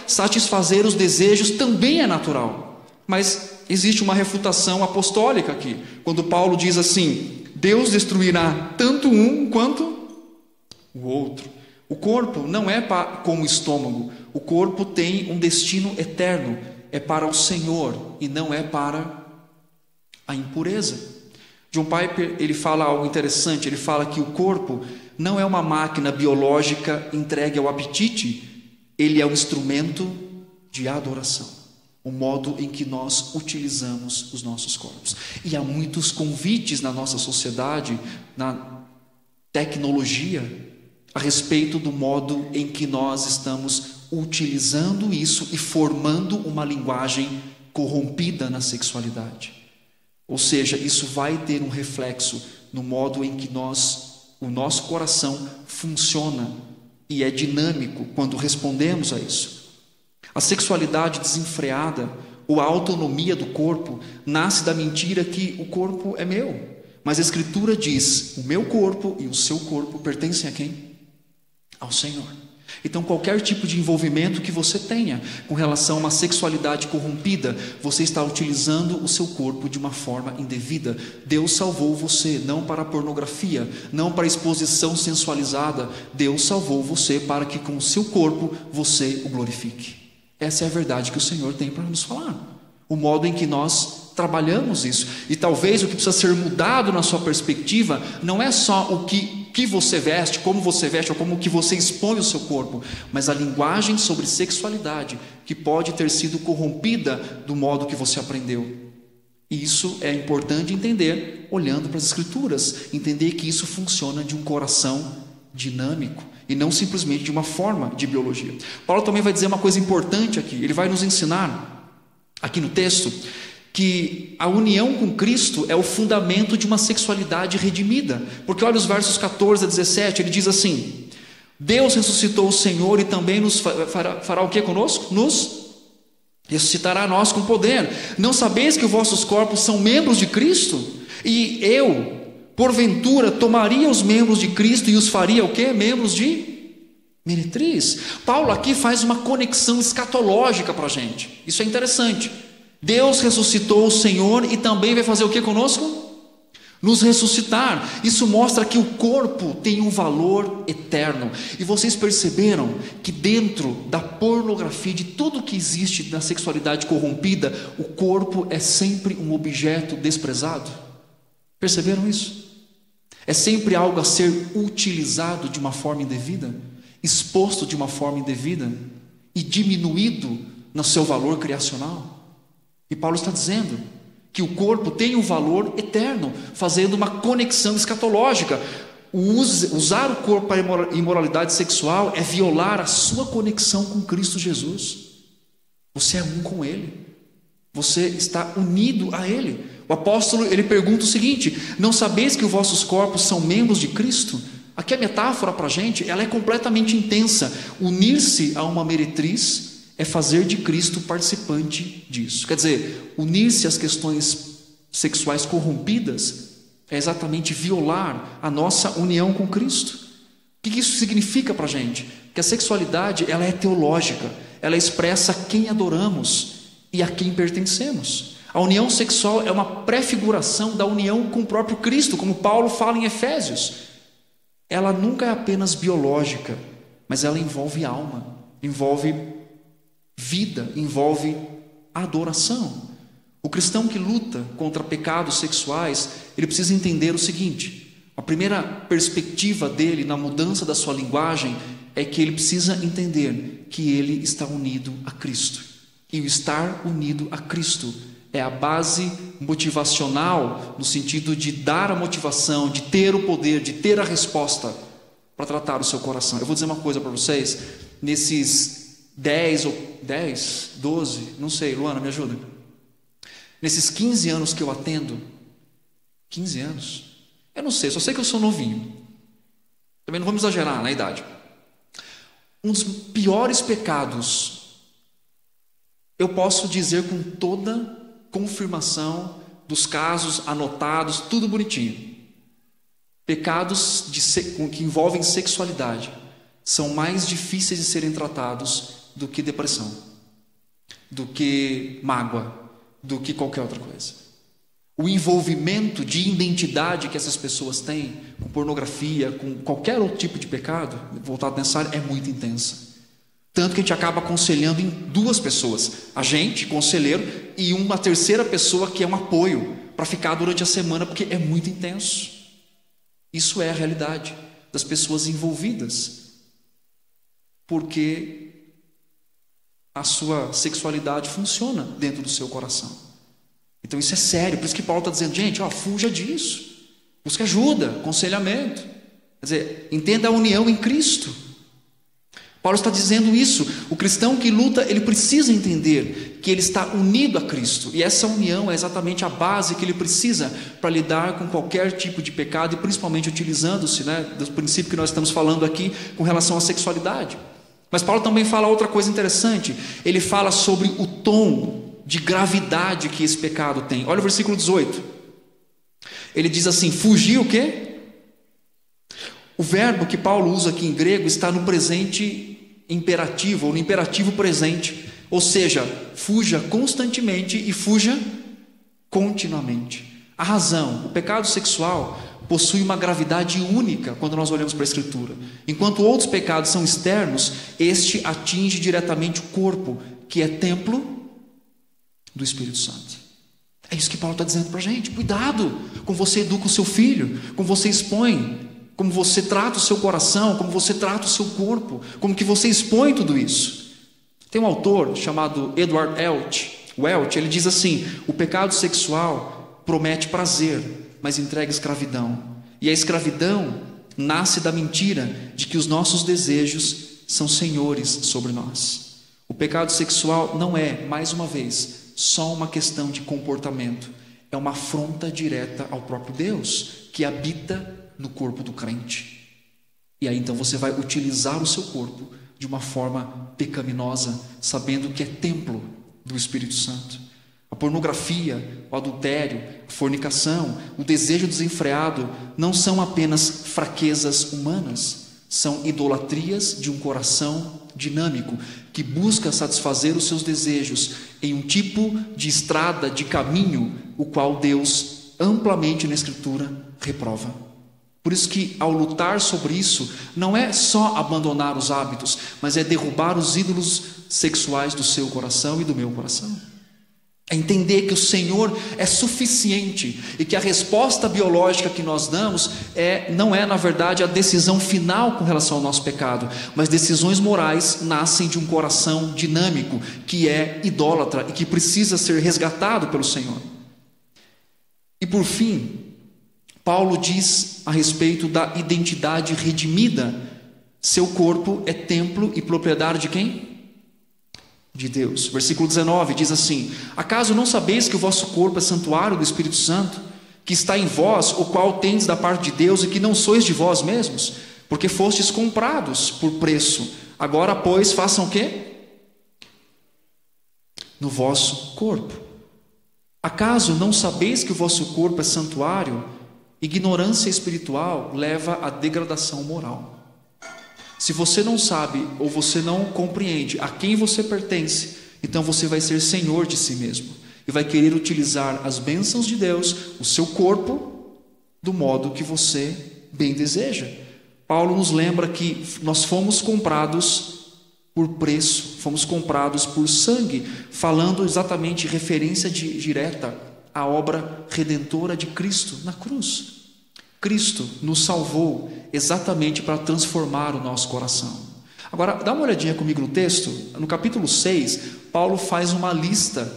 satisfazer os desejos também é natural. Mas existe uma refutação apostólica aqui, quando Paulo diz assim: Deus destruirá tanto um quanto o outro. O corpo não é como o estômago. O corpo tem um destino eterno. É para o Senhor e não é para a impureza. John Piper, ele fala algo interessante. Ele fala que o corpo não é uma máquina biológica entregue ao apetite. Ele é um instrumento de adoração. O modo em que nós utilizamos os nossos corpos. E há muitos convites na nossa sociedade, na tecnologia, a respeito do modo em que nós estamos utilizando isso e formando uma linguagem corrompida na sexualidade. Ou seja, isso vai ter um reflexo no modo em que o nosso coração funciona e é dinâmico quando respondemos a isso. A sexualidade desenfreada ou a autonomia do corpo nasce da mentira que o corpo é meu. Mas a Escritura diz: o meu corpo e o seu corpo pertencem a quem? Ao Senhor. Então qualquer tipo de envolvimento que você tenha com relação a uma sexualidade corrompida, você está utilizando o seu corpo de uma forma indevida. Deus salvou você não para a pornografia, não para a exposição sensualizada. Deus salvou você para que com o seu corpo você o glorifique. Essa é a verdade que o Senhor tem para nos falar. O modo em que nós trabalhamos isso. E talvez o que precisa ser mudado na sua perspectiva não é só o que você veste, como você veste, ou como que você expõe o seu corpo, mas a linguagem sobre sexualidade que pode ter sido corrompida do modo que você aprendeu. E isso é importante entender olhando para as Escrituras, entender que isso funciona de um coração dinâmico e não simplesmente de uma forma de biologia. Paulo também vai dizer uma coisa importante aqui. Ele vai nos ensinar aqui no texto que a união com Cristo é o fundamento de uma sexualidade redimida. Porque olha os versos 14 a 17, ele diz assim: Deus ressuscitou o Senhor e também nos fará o que conosco? Nos ressuscitará a nós com poder. Não sabeis que os vossos corpos são membros de Cristo? E eu, porventura, tomaria os membros de Cristo e os faria o quê? Membros de meretriz. Paulo aqui faz uma conexão escatológica para a gente. Isso é interessante. Deus ressuscitou o Senhor e também vai fazer o que conosco? Nos ressuscitar. Isso mostra que o corpo tem um valor eterno. E vocês perceberam que dentro da pornografia, de tudo que existe na sexualidade corrompida, o corpo é sempre um objeto desprezado? Perceberam isso? É sempre algo a ser utilizado de uma forma indevida, exposto de uma forma indevida e diminuído no seu valor criacional. E Paulo está dizendo que o corpo tem um valor eterno, fazendo uma conexão escatológica. Usar o corpo para imoralidade sexual é violar a sua conexão com Cristo Jesus. Você é um com Ele, você está unido a Ele. O apóstolo, ele pergunta o seguinte: não sabeis que os vossos corpos são membros de Cristo? Aqui a metáfora para a gente, ela é completamente intensa. Unir-se a uma meretriz é fazer de Cristo participante disso. Quer dizer, unir-se às questões sexuais corrompidas é exatamente violar a nossa união com Cristo. O que isso significa para a gente? Que a sexualidade, ela é teológica, ela expressa quem adoramos e a quem pertencemos. A união sexual é uma prefiguração da união com o próprio Cristo, como Paulo fala em Efésios. Ela nunca é apenas biológica, mas ela envolve alma, envolve vida, envolve adoração. O cristão que luta contra pecados sexuais, ele precisa entender o seguinte: a primeira perspectiva dele na mudança da sua linguagem é que ele precisa entender que ele está unido a Cristo. E o estar unido a Cristo é a base motivacional, no sentido de dar a motivação, de ter o poder, de ter a resposta para tratar o seu coração. Eu vou dizer uma coisa para vocês: nesses 12, não sei, Luana, me ajuda. Nesses 15 anos que eu atendo, 15 anos, eu não sei, só sei que eu sou novinho. Também não vamos exagerar na idade. Um dos piores pecados, eu posso dizer com toda confirmação dos casos anotados, tudo bonitinho. Pecados que envolvem sexualidade são mais difíceis de serem tratados do que depressão, do que mágoa, do que qualquer outra coisa. O envolvimento de identidade que essas pessoas têm com pornografia, com qualquer outro tipo de pecado voltado nessa área, é muito intensa. Tanto que a gente acaba aconselhando em duas pessoas: a gente, conselheiro, e uma terceira pessoa que é um apoio para ficar durante a semana, porque é muito intenso. Isso é a realidade das pessoas envolvidas, porque a sua sexualidade funciona dentro do seu coração. Então isso é sério. Por isso que Paulo está dizendo: gente, fuja disso, busque ajuda, aconselhamento. Quer dizer, entenda a união em Cristo. Paulo está dizendo isso. O cristão que luta, ele precisa entender que ele está unido a Cristo, e essa união é exatamente a base que ele precisa para lidar com qualquer tipo de pecado, e principalmente utilizando-se, do princípio que nós estamos falando aqui com relação à sexualidade. Mas Paulo também fala outra coisa interessante. Ele fala sobre o tom de gravidade que esse pecado tem. Olha o versículo 18. Ele diz assim: fugir o quê? O verbo que Paulo usa aqui em grego está no presente imperativo, ou no imperativo presente. Ou seja, fuja constantemente e fuja continuamente. A razão: o pecado sexual possui uma gravidade única quando nós olhamos para a Escritura. Enquanto outros pecados são externos, este atinge diretamente o corpo, que é templo do Espírito Santo. É isso que Paulo está dizendo para a gente. Cuidado como você educa o seu filho, como você expõe, como você trata o seu coração, como você trata o seu corpo, como que você expõe tudo isso. Tem um autor chamado Edward Welch, ele diz assim: o pecado sexual promete prazer, mas entrega escravidão. E a escravidão nasce da mentira de que os nossos desejos são senhores sobre nós. O pecado sexual não é, mais uma vez, só uma questão de comportamento. É uma afronta direta ao próprio Deus, que habita no corpo do crente. E aí então você vai utilizar o seu corpo de uma forma pecaminosa, sabendo que é templo do Espírito Santo. A pornografia, o adultério, a fornicação, o desejo desenfreado não são apenas fraquezas humanas, são idolatrias de um coração dinâmico, que busca satisfazer os seus desejos em um tipo de estrada, de caminho, o qual Deus amplamente na Escritura reprova. Por isso que ao lutar sobre isso, não é só abandonar os hábitos, mas é derrubar os ídolos sexuais do seu coração e do meu coração. É entender que o Senhor é suficiente e que a resposta biológica que nós damos não é, na verdade, a decisão final com relação ao nosso pecado, mas decisões morais nascem de um coração dinâmico, que é idólatra e que precisa ser resgatado pelo Senhor. E por fim, Paulo diz a respeito da identidade redimida. Seu corpo é templo e propriedade de quem? De Deus. Versículo 19 diz assim: acaso não sabeis que o vosso corpo é santuário do Espírito Santo, que está em vós, o qual tendes da parte de Deus, e que não sois de vós mesmos, porque fostes comprados por preço? Agora, pois, façam o quê? No vosso corpo. Acaso não sabeis que o vosso corpo é santuário? Ignorância espiritual leva à degradação moral. Se você não sabe ou você não compreende a quem você pertence, então você vai ser senhor de si mesmo e vai querer utilizar as bênçãos de Deus, o seu corpo, do modo que você bem deseja. Paulo nos lembra que nós fomos comprados por preço, fomos comprados por sangue, falando exatamente referência direta à obra redentora de Cristo na cruz. Cristo nos salvou exatamente para transformar o nosso coração. Agora, dá uma olhadinha comigo no texto. No capítulo 6, Paulo faz uma lista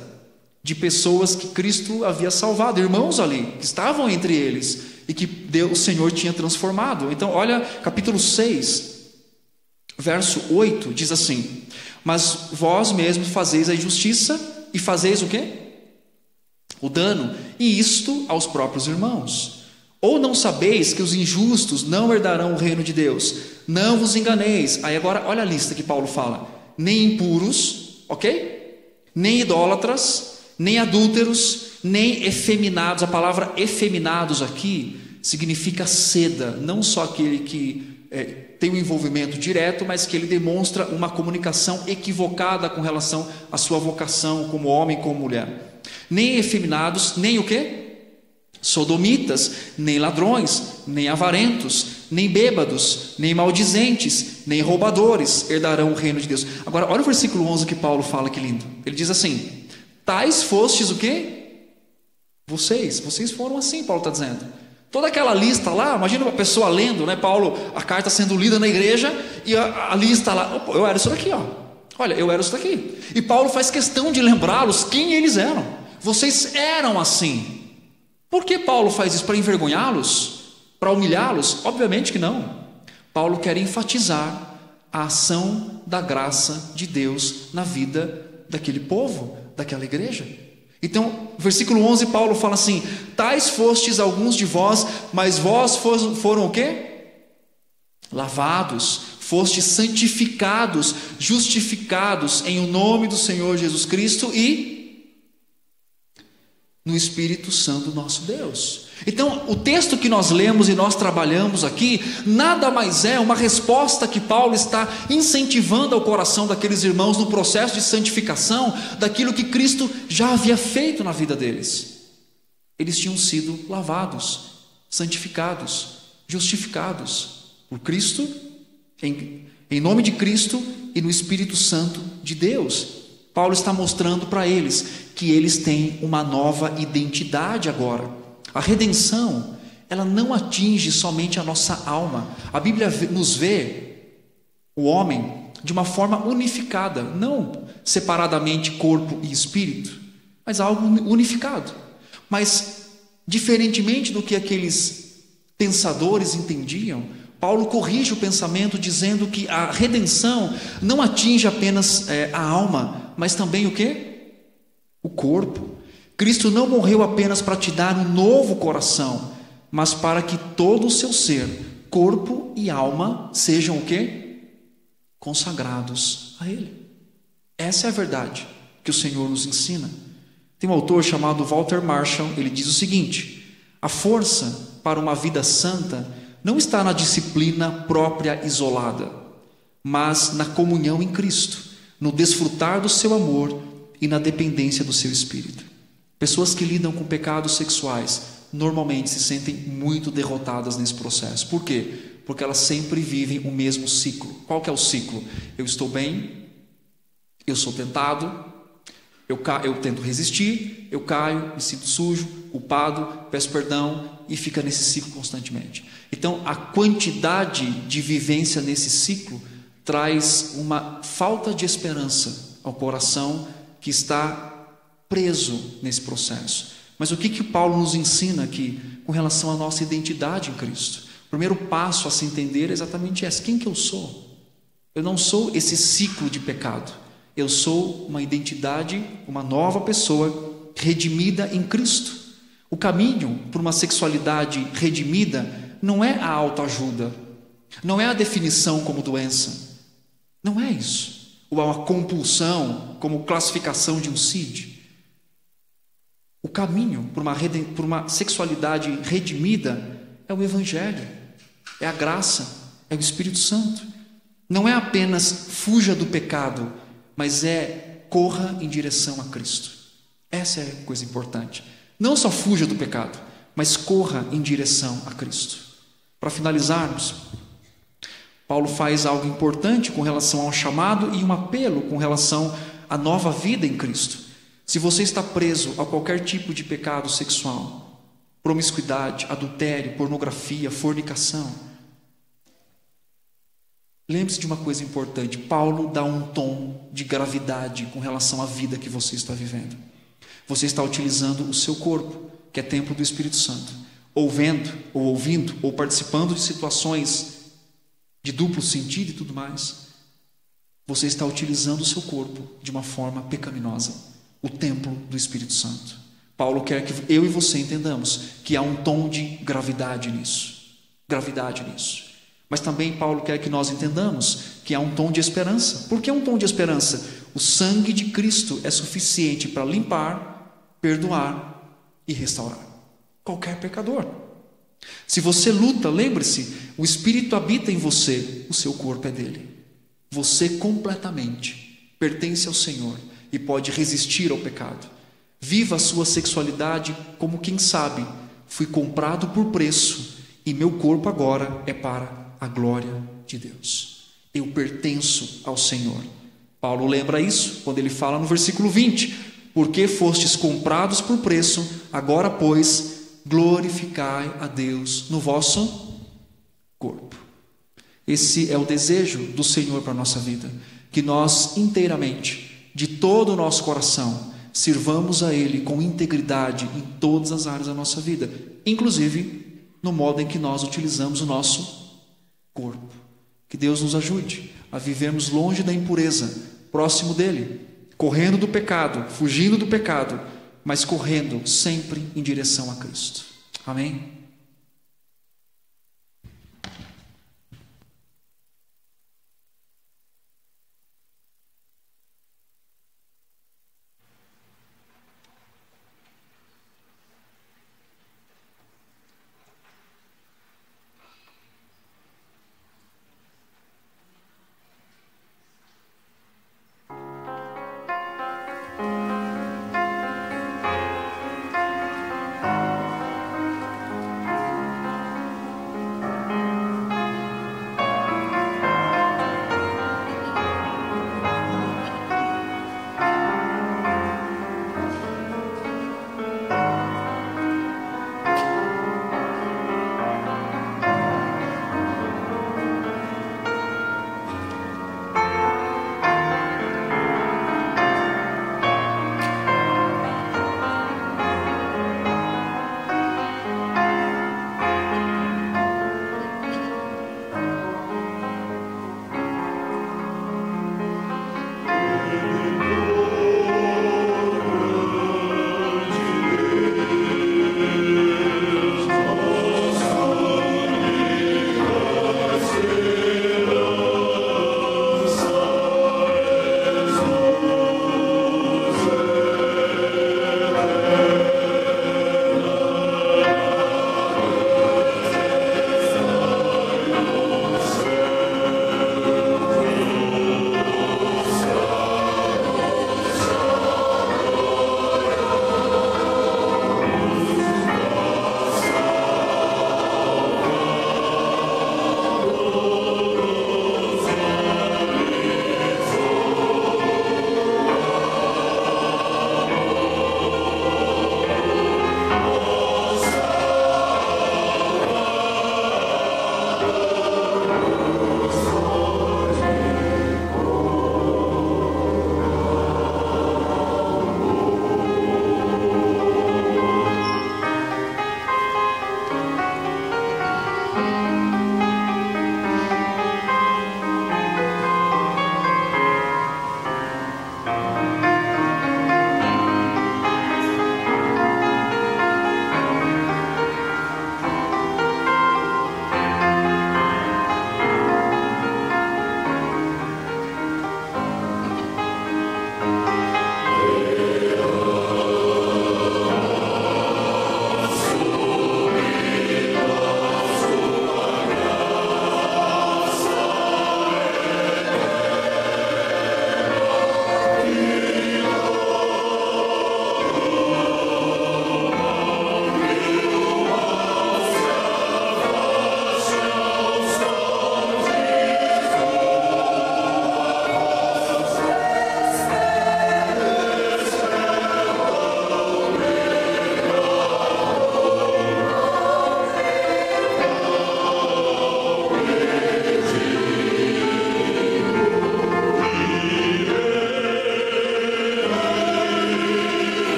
de pessoas que Cristo havia salvado, irmãos ali, que estavam entre eles e que o Senhor tinha transformado. Então, olha, capítulo 6, verso 8, diz assim: mas vós mesmos fazeis a injustiça e fazeis o quê? O dano, e isto aos próprios irmãos. Ou não sabeis que os injustos não herdarão o reino de Deus? Não vos enganeis. Aí agora, olha a lista que Paulo fala: nem impuros, ok? Nem idólatras, nem adúlteros, nem efeminados. A palavra efeminados aqui significa seda, não só aquele que tem um envolvimento direto, mas que ele demonstra uma comunicação equivocada com relação à sua vocação como homem, como mulher. Nem efeminados, nem o quê? Sodomitas, nem ladrões, nem avarentos, nem bêbados, nem maldizentes, nem roubadores herdarão o reino de Deus. Agora, olha o versículo 11 que Paulo fala, que lindo. Ele diz assim: tais fostes o quê? Vocês foram assim, Paulo está dizendo. Toda aquela lista lá, imagina uma pessoa lendo, né, Paulo, a carta sendo lida na igreja, e a lista lá, eu era isso daqui, ó. Olha, eu era isso daqui. E Paulo faz questão de lembrá-los quem eles eram. Vocês eram assim. Por que Paulo faz isso? Para envergonhá-los? Para humilhá-los? Obviamente que não. Paulo quer enfatizar a ação da graça de Deus na vida daquele povo, daquela igreja. Então, versículo 11, Paulo fala assim: tais fostes alguns de vós, mas vós foram o quê? Lavados, fostes santificados, justificados em o nome do Senhor Jesus Cristo e no Espírito Santo nosso Deus. Então, o texto que nós lemos e nós trabalhamos aqui nada mais é uma resposta que Paulo está incentivando ao coração daqueles irmãos no processo de santificação daquilo que Cristo já havia feito na vida deles. Eles tinham sido lavados, santificados, justificados por Cristo, em nome de Cristo e no Espírito Santo de Deus. Paulo está mostrando para eles que eles têm uma nova identidade agora. A redenção, ela não atinge somente a nossa alma. A Bíblia nos vê o homem de uma forma unificada, não separadamente corpo e espírito, mas algo unificado. Mas, diferentemente do que aqueles pensadores entendiam, Paulo corrige o pensamento dizendo que a redenção não atinge apenas a alma, mas também o quê? O corpo. Cristo não morreu apenas para te dar um novo coração, mas para que todo o seu ser, corpo e alma, sejam o quê? Consagrados a Ele. Essa é a verdade que o Senhor nos ensina. Tem um autor chamado Walter Marshall, ele diz o seguinte: a força para uma vida santa não está na disciplina própria isolada, mas na comunhão em Cristo, no desfrutar do seu amor e na dependência do seu Espírito. Pessoas que lidam com pecados sexuais normalmente se sentem muito derrotadas nesse processo. Por quê? Porque elas sempre vivem o mesmo ciclo. Qual que é o ciclo? Eu estou bem, eu sou tentado, eu tento resistir, eu caio, me sinto sujo, culpado, peço perdão e fica nesse ciclo constantemente. Então, a quantidade de vivência nesse ciclo traz uma falta de esperança ao coração que está preso nesse processo. Mas o que Paulo nos ensina aqui com relação à nossa identidade em Cristo? O primeiro passo a se entender é exatamente esse: quem que eu sou? Eu não sou esse ciclo de pecado. Eu sou uma identidade, uma nova pessoa redimida em Cristo. O caminho para uma sexualidade redimida não é a autoajuda, não é a definição como doença, não é isso, ou uma compulsão como classificação de um CID. O caminho para uma sexualidade redimida é o Evangelho, é a graça, é o Espírito Santo. Não é apenas fuja do pecado, mas é corra em direção a Cristo. Essa é a coisa importante. Não só fuja do pecado, mas corra em direção a Cristo. Para finalizarmos, Paulo faz algo importante com relação ao chamado e um apelo com relação à nova vida em Cristo. Se você está preso a qualquer tipo de pecado sexual, promiscuidade, adultério, pornografia, fornicação, lembre-se de uma coisa importante: Paulo dá um tom de gravidade com relação à vida que você está vivendo. Você está utilizando o seu corpo, que é templo do Espírito Santo, ouvindo, ou participando de situações de duplo sentido e tudo mais. Você está utilizando o seu corpo de uma forma pecaminosa, o templo do Espírito Santo. Paulo quer que eu e você entendamos que há um tom de gravidade nisso. Mas também Paulo quer que nós entendamos que há um tom de esperança. Por que um tom de esperança? O sangue de Cristo é suficiente para limpar, perdoar e restaurar qualquer pecador. Se você luta, lembre-se, o Espírito habita em você, o seu corpo é dele. Você completamente pertence ao Senhor e pode resistir ao pecado. Viva a sua sexualidade como quem sabe: fui comprado por preço e meu corpo agora é para a glória de Deus. Eu pertenço ao Senhor. Paulo lembra isso quando ele fala no versículo 20: porque fostes comprados por preço, agora pois glorificai a Deus no vosso corpo. Esse é o desejo do Senhor para a nossa vida, que nós inteiramente, de todo o nosso coração, sirvamos a Ele com integridade em todas as áreas da nossa vida, inclusive no modo em que nós utilizamos o nosso corpo. Que Deus nos ajude a vivermos longe da impureza, próximo dEle, correndo do pecado, fugindo do pecado, mas correndo sempre em direção a Cristo. Amém?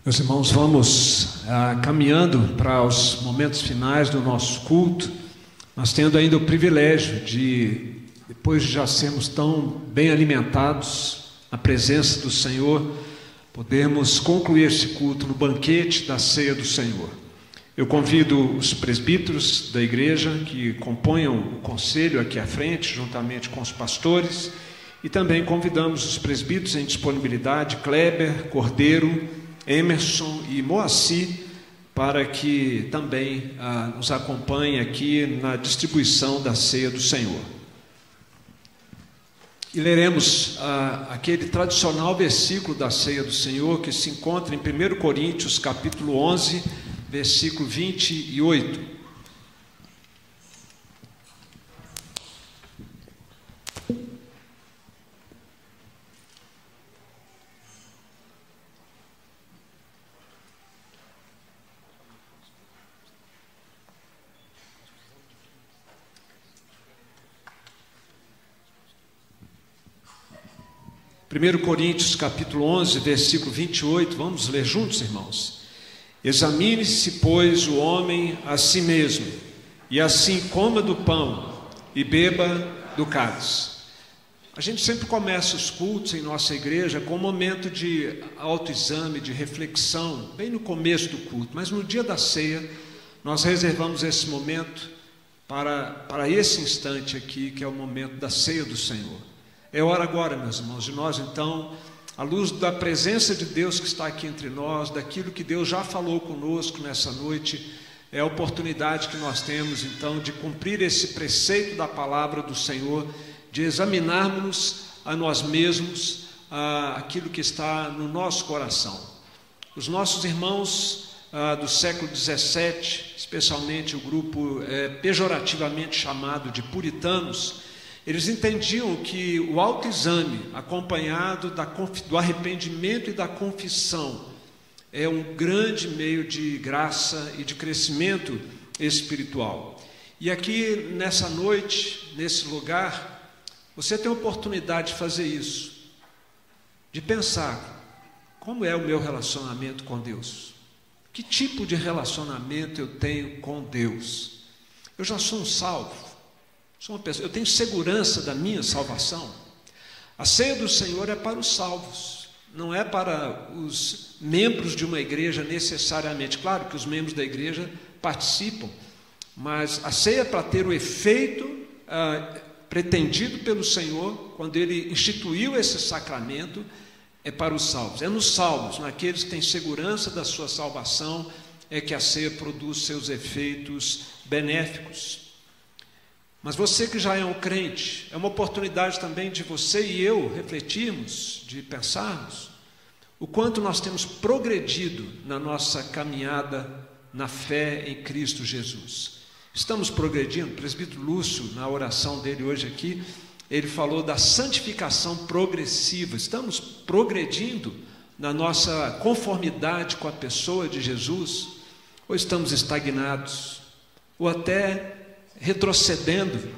Meus irmãos, vamos caminhando para os momentos finais do nosso culto, nós tendo ainda o privilégio de, depois de já sermos tão bem alimentados na presença do Senhor, podermos concluir esse culto no banquete da ceia do Senhor. Eu convido os presbíteros da igreja que componham o conselho aqui à frente, juntamente com os pastores, e também convidamos os presbíteros em disponibilidade, Kleber, Cordeiro, Emerson e Moacir, para que também nos acompanhem aqui na distribuição da ceia do Senhor. E leremos aquele tradicional versículo da ceia do Senhor que se encontra em 1 Coríntios capítulo 11, versículo 28. 1 Coríntios capítulo 11, versículo 28, vamos ler juntos, irmãos? Examine-se, pois, o homem a si mesmo, e assim coma do pão e beba do cálice. A gente sempre começa os cultos em nossa igreja com um momento de autoexame, de reflexão, bem no começo do culto, mas no dia da ceia, nós reservamos esse momento para esse instante aqui, que é o momento da ceia do Senhor. É hora agora, meus irmãos, de nós então, à luz da presença de Deus que está aqui entre nós, daquilo que Deus já falou conosco nessa noite, é a oportunidade que nós temos então de cumprir esse preceito da palavra do Senhor, de examinarmos a nós mesmos, aquilo que está no nosso coração. Os nossos irmãos do século XVII, especialmente o grupo pejorativamente chamado de puritanos, eles entendiam que o autoexame, acompanhado do arrependimento e da confissão, é um grande meio de graça e de crescimento espiritual. E aqui, nessa noite, nesse lugar, você tem a oportunidade de fazer isso, de pensar, como é o meu relacionamento com Deus? Que tipo de relacionamento eu tenho com Deus? Eu já sou um salvo? Sou uma pessoa, eu tenho segurança da minha salvação? A ceia do Senhor é para os salvos, não é para os membros de uma igreja necessariamente. Claro que os membros da igreja participam, mas a ceia é para ter o efeito pretendido pelo Senhor, quando Ele instituiu esse sacramento, é para os salvos. É nos salvos, naqueles que têm segurança da sua salvação, é que a ceia produz seus efeitos benéficos. Mas você que já é um crente, é uma oportunidade também de você e eu refletirmos, de pensarmos o quanto nós temos progredido na nossa caminhada na fé em Cristo Jesus. Estamos progredindo? O presbítero Lúcio, na oração dele hoje aqui, ele falou da santificação progressiva. Estamos progredindo na nossa conformidade com a pessoa de Jesus? Ou estamos estagnados? Ou até retrocedendo,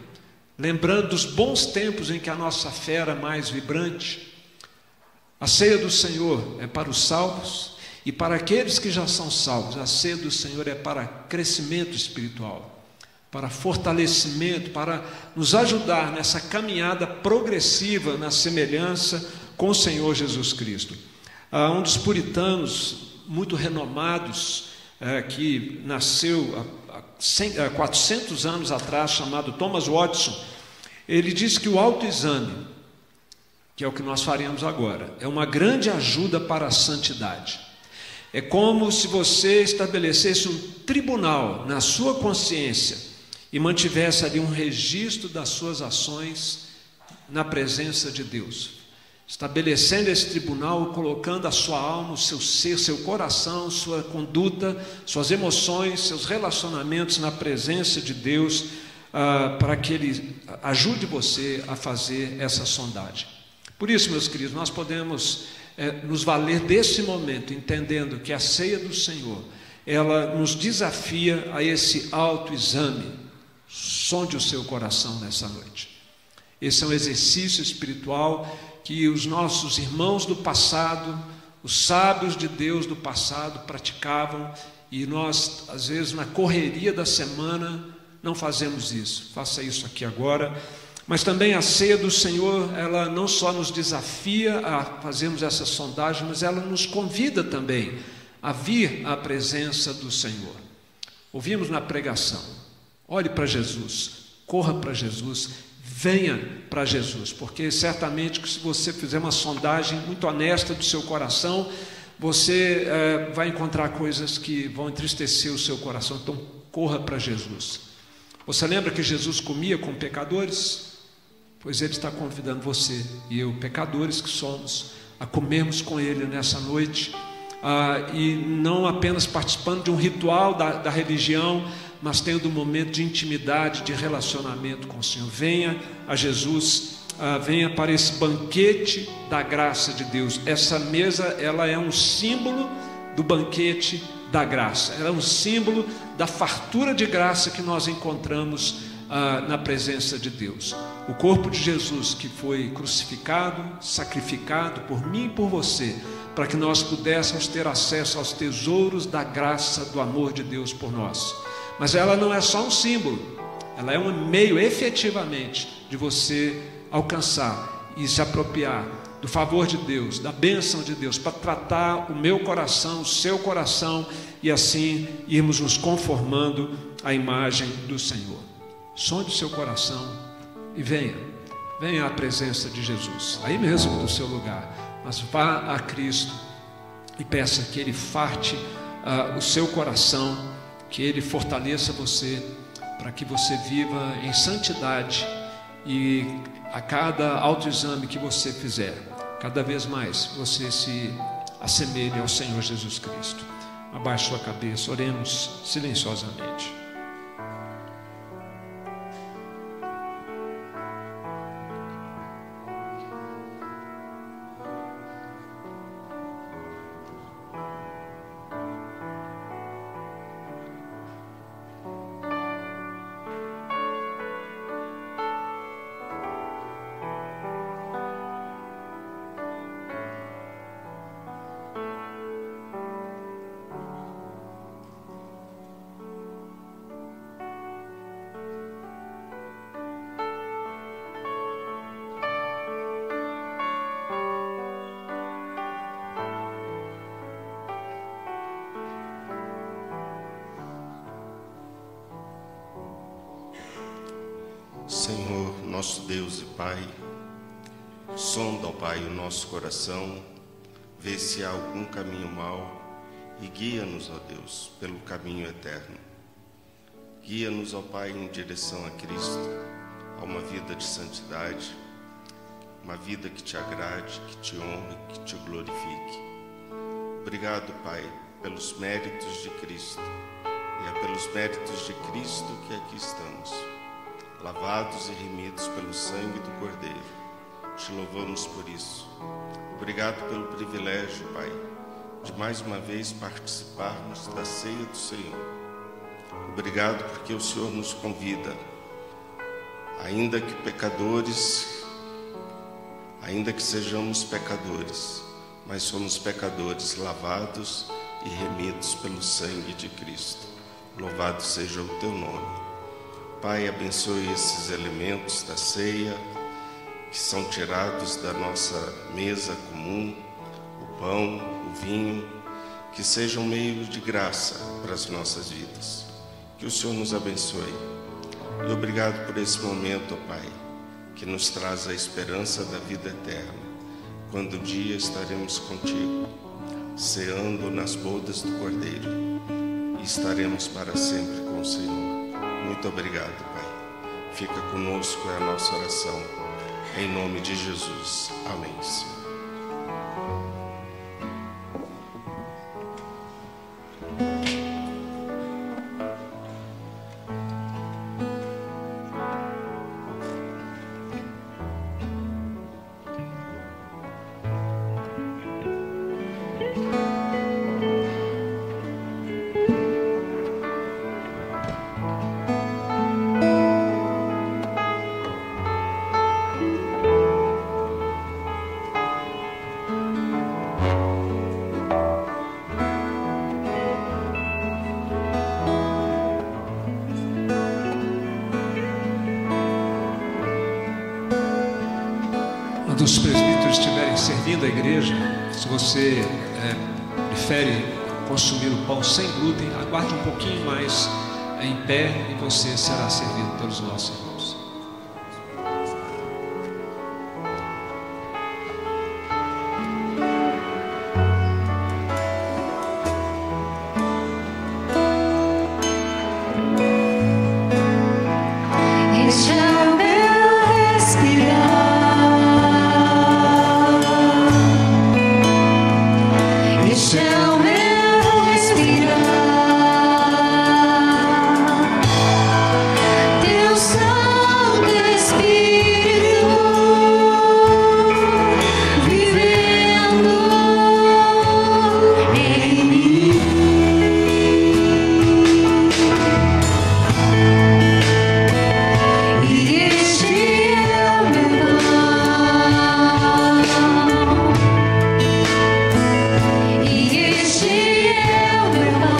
lembrando dos bons tempos em que a nossa fé era mais vibrante? A ceia do Senhor é para os salvos, e para aqueles que já são salvos, a ceia do Senhor é para crescimento espiritual, para fortalecimento, para nos ajudar nessa caminhada progressiva na semelhança com o Senhor Jesus Cristo. Um dos puritanos muito renomados, que nasceu há 400 anos atrás, chamado Thomas Watson, ele diz que o autoexame, que é o que nós faremos agora, é uma grande ajuda para a santidade. É como se você estabelecesse um tribunal na sua consciência e mantivesse ali um registro das suas ações na presença de Deus, estabelecendo esse tribunal, colocando a sua alma, o seu ser, seu coração, sua conduta, suas emoções, seus relacionamentos na presença de Deus, para que Ele ajude você a fazer essa sondagem. Por isso, meus queridos, nós podemos nos valer desse momento, entendendo que a ceia do Senhor, ela nos desafia a esse autoexame. Sonde o seu coração nessa noite. Esse é um exercício espiritual que os nossos irmãos do passado os sábios de Deus do passado praticavam, e nós, às vezes, na correria da semana, não fazemos isso. Faça isso aqui agora. Mas também a ceia do Senhor, ela não só nos desafia a fazermos essa sondagem, mas ela nos convida também a vir à presença do Senhor. Ouvimos na pregação: olhe para Jesus, corra para Jesus, venha para Jesus, porque certamente que se você fizer uma sondagem muito honesta do seu coração, você vai encontrar coisas que vão entristecer o seu coração. Então corra para Jesus. Você lembra que Jesus comia com pecadores? Pois Ele está convidando você e eu, pecadores que somos, a comermos com Ele nessa noite, e não apenas participando de um ritual da religião, mas tendo um momento de intimidade, de relacionamento com o Senhor. Venha a Jesus, venha para esse banquete da graça de Deus. Essa mesa, ela é um símbolo do banquete da graça, ela é um símbolo da fartura de graça que nós encontramos na presença de Deus. O corpo de Jesus, que foi crucificado, sacrificado por mim e por você, para que nós pudéssemos ter acesso aos tesouros da graça, do amor de Deus por nós. Mas ela não é só um símbolo, ela é um meio efetivamente de você alcançar e se apropriar do favor de Deus, da bênção de Deus, para tratar o meu coração, o seu coração, e assim irmos nos conformando à imagem do Senhor. Sonde o seu coração e venha à presença de Jesus, aí mesmo do seu lugar, mas vá a Cristo e peça que Ele farte o seu coração, que Ele fortaleça você, para que você viva em santidade, e a cada autoexame que você fizer, cada vez mais você se assemelhe ao Senhor Jesus Cristo. Abaixe sua cabeça, oremos silenciosamente. Senhor, nosso Deus e Pai, sonda, ó Pai, o nosso coração, vê se há algum caminho mau e guia-nos, ó Deus, pelo caminho eterno. Guia-nos, ó Pai, em direção a Cristo, a uma vida de santidade, uma vida que te agrade, que te honre, que te glorifique. Obrigado, Pai, pelos méritos de Cristo, e é pelos méritos de Cristo que aqui estamos, lavados e remidos pelo sangue do Cordeiro. Te louvamos por isso. Obrigado pelo privilégio, Pai, de mais uma vez participarmos da ceia do Senhor. Obrigado porque o Senhor nos convida, ainda que pecadores, ainda que sejamos pecadores, mas somos pecadores lavados e remidos pelo sangue de Cristo. Louvado seja o teu nome. Pai, abençoe esses elementos da ceia que são tirados da nossa mesa comum, o pão, o vinho, que sejam meio de graça para as nossas vidas. Que o Senhor nos abençoe. E obrigado por esse momento, ó Pai, que nos traz a esperança da vida eterna, quando um dia estaremos contigo, ceando nas bodas do Cordeiro, e estaremos para sempre com o Senhor. Muito obrigado, Pai. Fica conosco, é a nossa oração. Em nome de Jesus. Amém, Senhor. Enquanto os presbíteros estiverem servindo a igreja, se você prefere consumir o pão sem glúten, aguarde um pouquinho mais em pé e você será servido pelos nossos irmãos. Este é o meu respirar. Este é o meu respirar. Teu Santo Espírito vivendo em mim. E este é o meu pão. E este é o meu pão.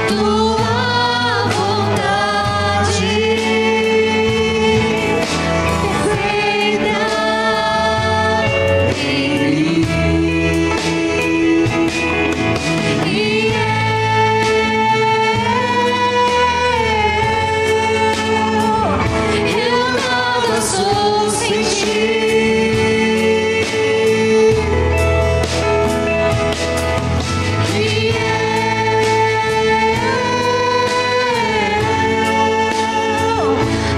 Tua vontade perfeita em mim. E eu nada sou sem ti. E eu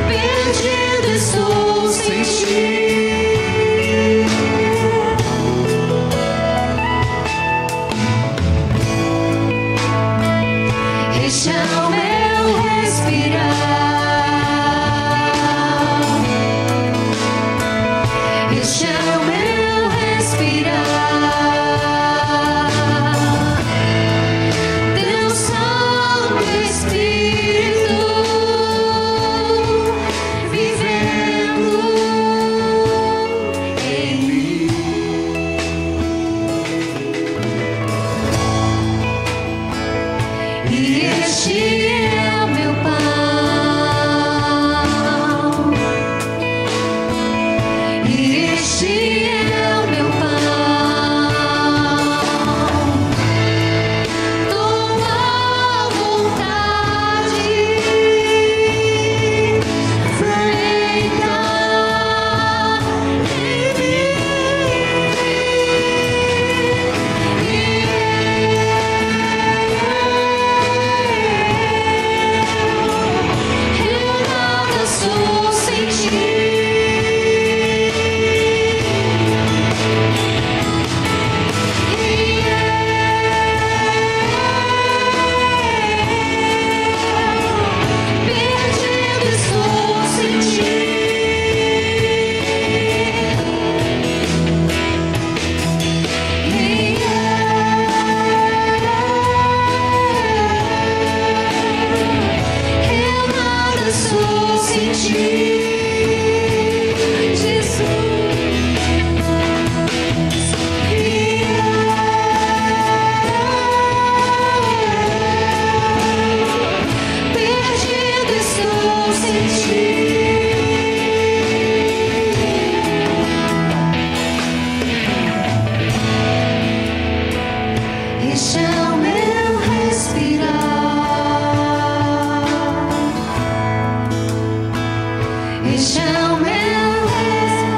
perdido estou sem ti. Este é o meu respirar. Este é o meu respirar. Teu Santo Espírito vivendo em mim. E este é o meu pão. E este é o meu pão. Tua vontade feita em mim. Eu nada sou sem ti. Perdido estou sem ti. Eu nada sou sem ti, Jesus. Perdido estou sem ti. Este é o meu respirar. Este é o meu respirar.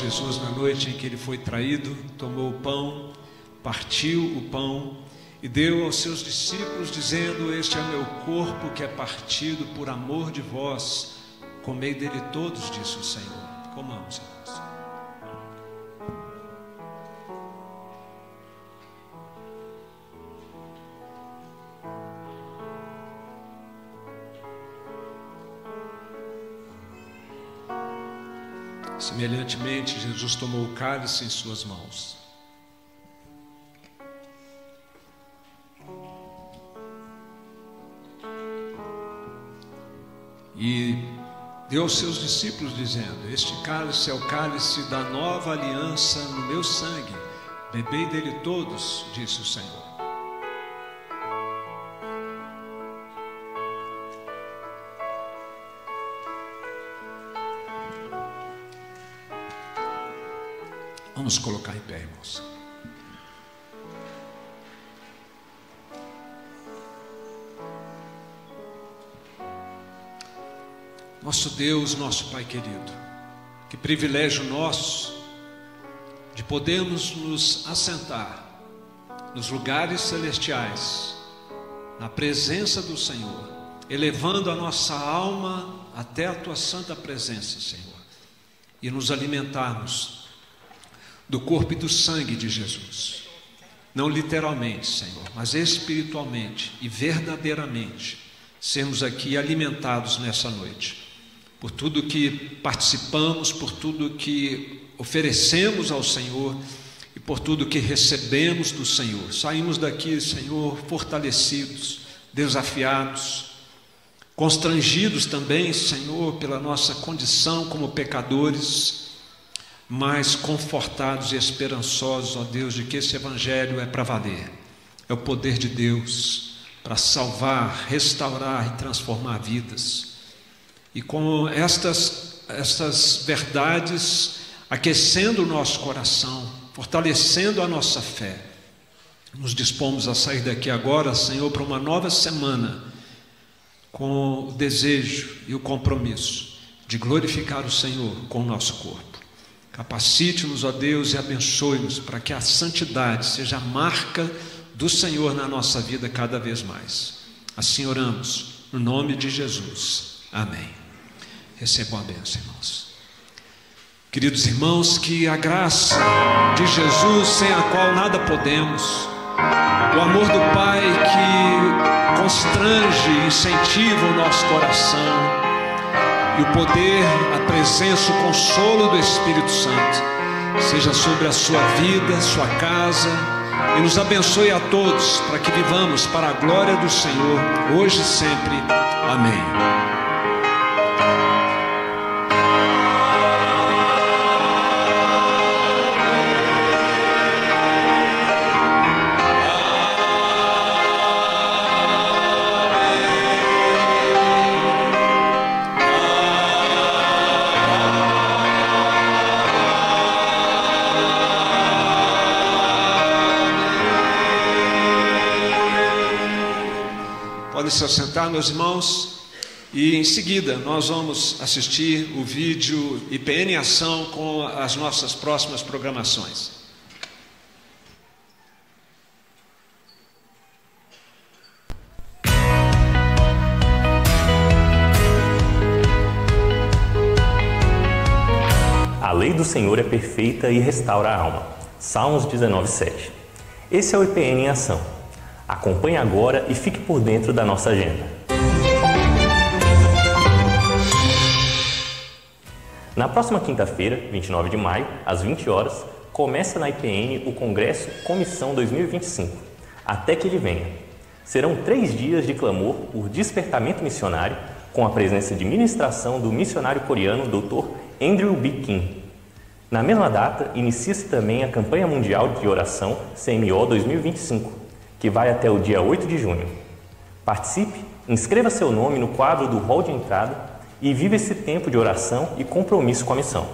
Jesus na noite em que ele foi traído, tomou o pão, partiu o pão e deu aos seus discípulos, dizendo: este é o meu corpo que é partido por amor de vós, comei dele todos, disse o Senhor. Comamos, irmãos. Semelhantemente, Jesus tomou o cálice em suas mãos. E deu aos seus discípulos, dizendo: este cálice é o cálice da nova aliança no meu sangue. Bebei dele todos, disse o Senhor. Vamos colocar em pé, irmãos. Nosso Deus, nosso Pai querido, que privilégio nosso de podermos nos assentar nos lugares celestiais, na presença do Senhor, elevando a nossa alma até a Tua santa presença, Senhor, e nos alimentarmos do corpo e do sangue de Jesus, não literalmente, Senhor, mas espiritualmente e verdadeiramente, sermos aqui alimentados nessa noite, por tudo que participamos, por tudo que oferecemos ao Senhor e por tudo que recebemos do Senhor. Saímos daqui, Senhor, fortalecidos, desafiados, constrangidos também, Senhor, pela nossa condição como pecadores, mas confortados e esperançosos, ó Deus, de que esse Evangelho é para valer, é o poder de Deus para salvar, restaurar e transformar vidas. E com estas verdades aquecendo o nosso coração, fortalecendo a nossa fé, nos dispomos a sair daqui agora, Senhor, para uma nova semana, com o desejo e o compromisso de glorificar o Senhor com o nosso corpo. Capacite-nos, ó Deus, e abençoe-nos para que a santidade seja a marca do Senhor na nossa vida cada vez mais. Assim oramos, no nome de Jesus. Amém. Recebam a bênção, irmãos. Queridos irmãos, que a graça de Jesus, sem a qual nada podemos, o amor do Pai que constrange e incentiva o nosso coração, e o poder, a presença, o consolo do Espírito Santo seja sobre a sua vida, sua casa, e nos abençoe a todos para que vivamos para a glória do Senhor, hoje e sempre. Amém. Podem se assentar, meus irmãos, e em seguida nós vamos assistir o vídeo IPN em Ação com as nossas próximas programações. A lei do Senhor é perfeita e restaura a alma. Salmos 19:7. Esse é o IPN em Ação. Acompanhe agora e fique por dentro da nossa agenda. Na próxima quinta-feira, 29 de maio, às 20 horas, começa na IPN o Congresso Comissão 2025, até que ele venha. Serão 3 dias de clamor por despertamento missionário, com a presença de ministração do missionário coreano Dr. Andrew B. Kim. Na mesma data, inicia-se também a Campanha Mundial de Oração CMO 2025, que vai até o dia 8 de junho. Participe, inscreva seu nome no quadro do hall de entrada e viva esse tempo de oração e compromisso com a missão.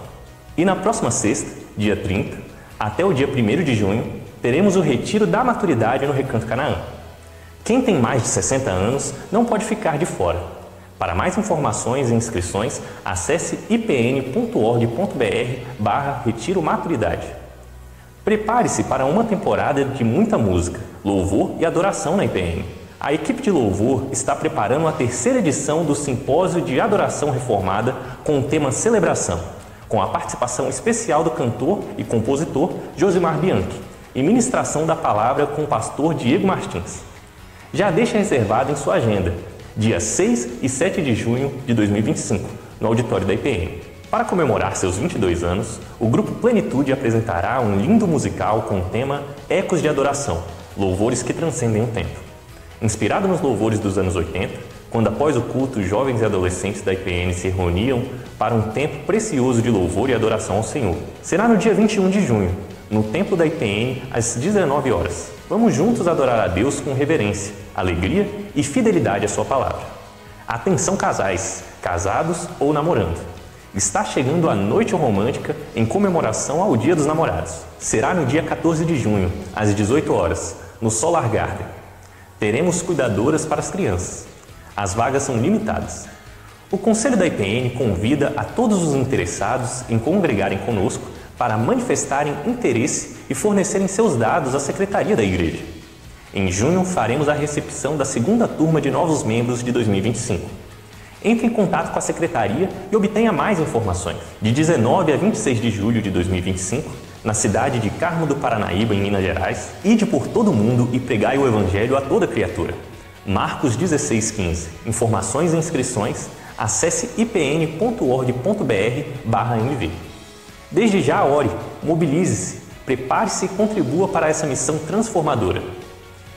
E na próxima sexta, dia 30, até o dia 1º de junho, teremos o Retiro da Maturidade no Recanto Canaã. Quem tem mais de 60 anos não pode ficar de fora. Para mais informações e inscrições, acesse ipn.org.br/retiro maturidade. Prepare-se para uma temporada de muita música, louvor e adoração na IPN. A equipe de louvor está preparando a 3ª edição do Simpósio de Adoração Reformada com o tema Celebração, com a participação especial do cantor e compositor Josimar Bianchi e ministração da palavra com o pastor Diego Martins. Já deixe reservado em sua agenda, dia 6 e 7 de junho de 2025, no auditório da IPN. Para comemorar seus 22 anos, o Grupo Plenitude apresentará um lindo musical com o tema Ecos de Adoração, louvores que transcendem o tempo. Inspirado nos louvores dos anos 80, quando após o culto os jovens e adolescentes da IPN se reuniam para um tempo precioso de louvor e adoração ao Senhor. Será no dia 21 de junho, no templo da IPN, às 19 horas. Vamos juntos adorar a Deus com reverência, alegria e fidelidade à sua palavra. Atenção casais, casados ou namorando. Está chegando a noite romântica em comemoração ao Dia dos Namorados. Será no dia 14 de junho, às 18 horas, no Solar Garden. Teremos cuidadoras para as crianças. As vagas são limitadas. O Conselho da IPN convida a todos os interessados em congregarem conosco para manifestarem interesse e fornecerem seus dados à Secretaria da Igreja. Em junho, faremos a recepção da 2ª turma de novos membros de 2025. Entre em contato com a Secretaria e obtenha mais informações. De 19 a 26 de julho de 2025, na cidade de Carmo do Paranaíba, em Minas Gerais, ide por todo o mundo e pregai o Evangelho a toda criatura. Marcos 16:15. Informações e inscrições, acesse ipn.org.br/mv. Desde já ore, mobilize-se, prepare-se e contribua para essa missão transformadora.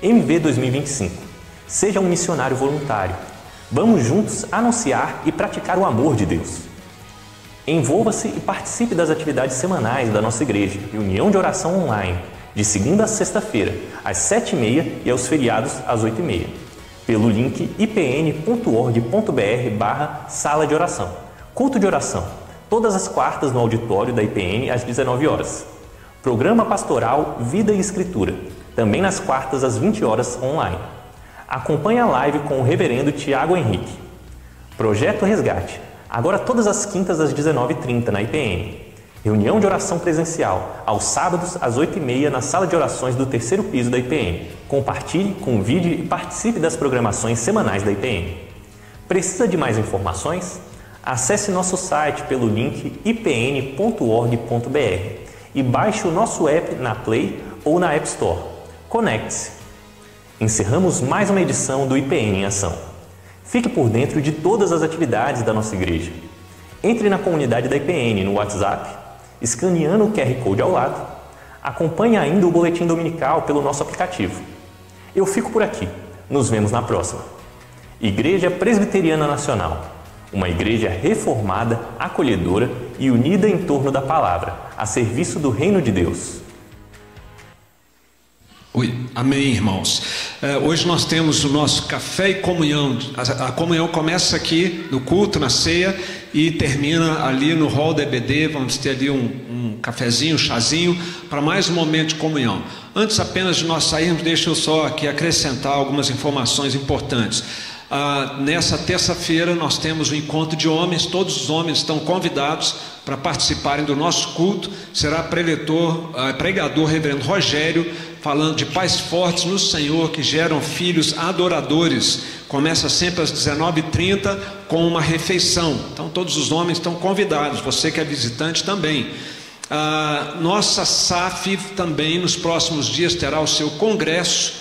MV 2025. Seja um missionário voluntário. Vamos juntos anunciar e praticar o amor de Deus. Envolva-se e participe das atividades semanais da nossa igreja, reunião de oração online, de segunda a sexta-feira, às 7h30 e aos feriados, às 8h30, pelo link ipn.org.br/sala de oração. Culto de oração, todas as quartas no auditório da IPN às 19 horas. Programa pastoral Vida e Escritura, também nas quartas às 20 horas online. Acompanhe a live com o reverendo Tiago Henrique. Projeto Resgate, agora todas as quintas às 19h30 na IPN. Reunião de oração presencial, aos sábados às 8h30 na sala de orações do 3º piso da IPN. Compartilhe, convide e participe das programações semanais da IPN. Precisa de mais informações? Acesse nosso site pelo link ipn.org.br e baixe o nosso app na Play ou na App Store. Conecte-se. Encerramos mais uma edição do IPN em Ação. Fique por dentro de todas as atividades da nossa igreja. Entre na comunidade da IPN no WhatsApp, escaneando o QR Code ao lado. Acompanhe ainda o boletim dominical pelo nosso aplicativo. Eu fico por aqui. Nos vemos na próxima. Igreja Presbiteriana Nacional. Uma igreja reformada, acolhedora e unida em torno da palavra, a serviço do reino de Deus. Amém, irmãos. Hoje nós temos o nosso café e comunhão. A comunhão começa aqui no culto, na ceia, e termina ali no hall da EBD. Vamos ter ali um cafezinho, um chazinho, para mais um momento de comunhão. Antes apenas de nós sairmos, deixa eu só aqui acrescentar algumas informações importantes. Nessa terça-feira nós temos um encontro de homens. Todos os homens estão convidados para participarem do nosso culto. Será pregador reverendo Rogério, falando de pais fortes no Senhor que geram filhos adoradores. Começa sempre às 19h30 com uma refeição. Então todos os homens estão convidados, você que é visitante também. Nossa SAF também nos próximos dias terá o seu congresso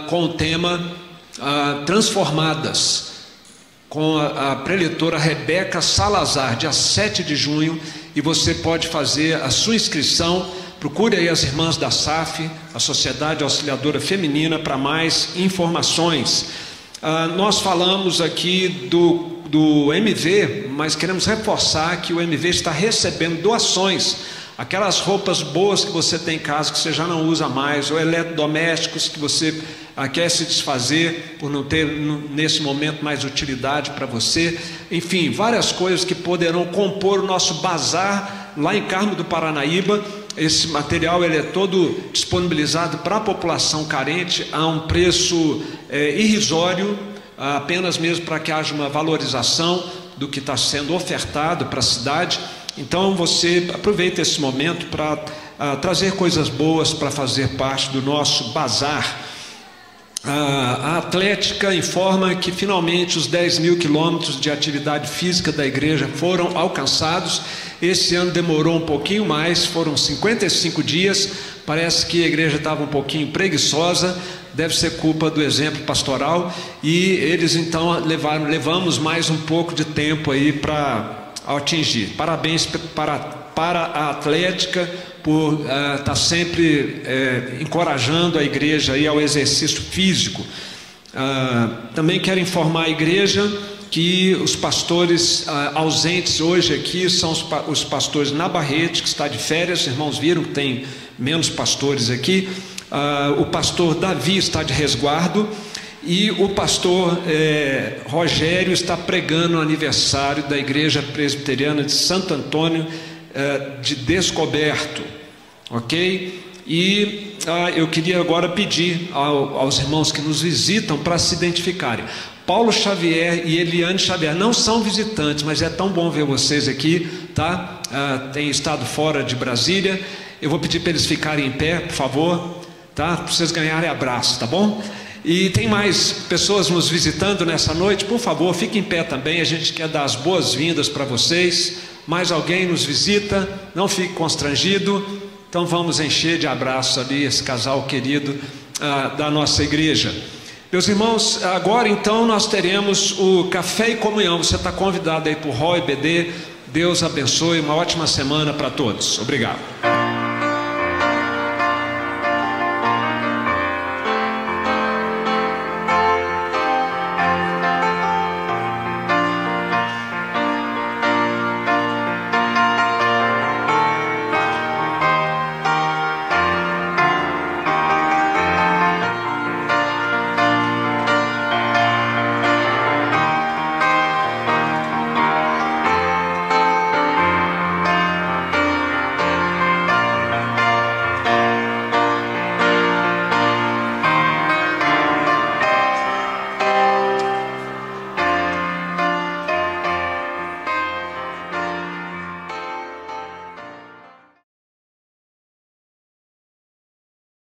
com o tema Transformadas, com a preletora Rebeca Salazar, dia 7 de junho, e você pode fazer a sua inscrição. Procure aí as irmãs da SAF, a Sociedade Auxiliadora Feminina, para mais informações. Nós falamos aqui do MV, mas queremos reforçar que o MV está recebendo doações. Aquelas roupas boas que você tem em casa, que você já não usa mais, ou eletrodomésticos que você quer se desfazer por não ter nesse momento mais utilidade para você. Enfim, várias coisas que poderão compor o nosso bazar lá em Carmo do Paranaíba. Esse material ele é todo disponibilizado para a população carente a um preço irrisório, apenas mesmo para que haja uma valorização do que está sendo ofertado para a cidade. Então você aproveita esse momento para trazer coisas boas para fazer parte do nosso bazar. A Atlética informa que finalmente os 10.000 quilômetros de atividade física da igreja foram alcançados. Esse ano demorou um pouquinho mais, foram 55 dias. Parece que a igreja estava um pouquinho preguiçosa, deve ser culpa do exemplo pastoral, e eles então levamos mais um pouco de tempo aí para atingir. Parabéns para a Atlética por estar sempre encorajando a igreja aí ao exercício físico. Também quero informar a igreja que os pastores ausentes hoje aqui são os pastores Nabarrete, que está de férias. Os irmãos viram que tem menos pastores aqui. O pastor Davi está de resguardo, e o pastor Rogério está pregando o aniversário da Igreja Presbiteriana de Santo Antônio de Descoberto, ok? E eu queria agora pedir aos irmãos que nos visitam para se identificarem. Paulo Xavier e Eliane Xavier não são visitantes, mas é tão bom ver vocês aqui, tá? Tem estado fora de Brasília. Eu vou pedir para eles ficarem em pé, por favor, tá? Para vocês ganharem abraço, tá bom? E tem mais pessoas nos visitando nessa noite, por favor, fiquem em pé também. A gente quer dar as boas-vindas para vocês. Mais alguém nos visita, não fique constrangido. Então vamos encher de abraço ali esse casal querido da nossa igreja. Meus irmãos, agora então nós teremos o café e comunhão. Você está convidado aí para o Hall EBD. Deus abençoe, uma ótima semana para todos. Obrigado.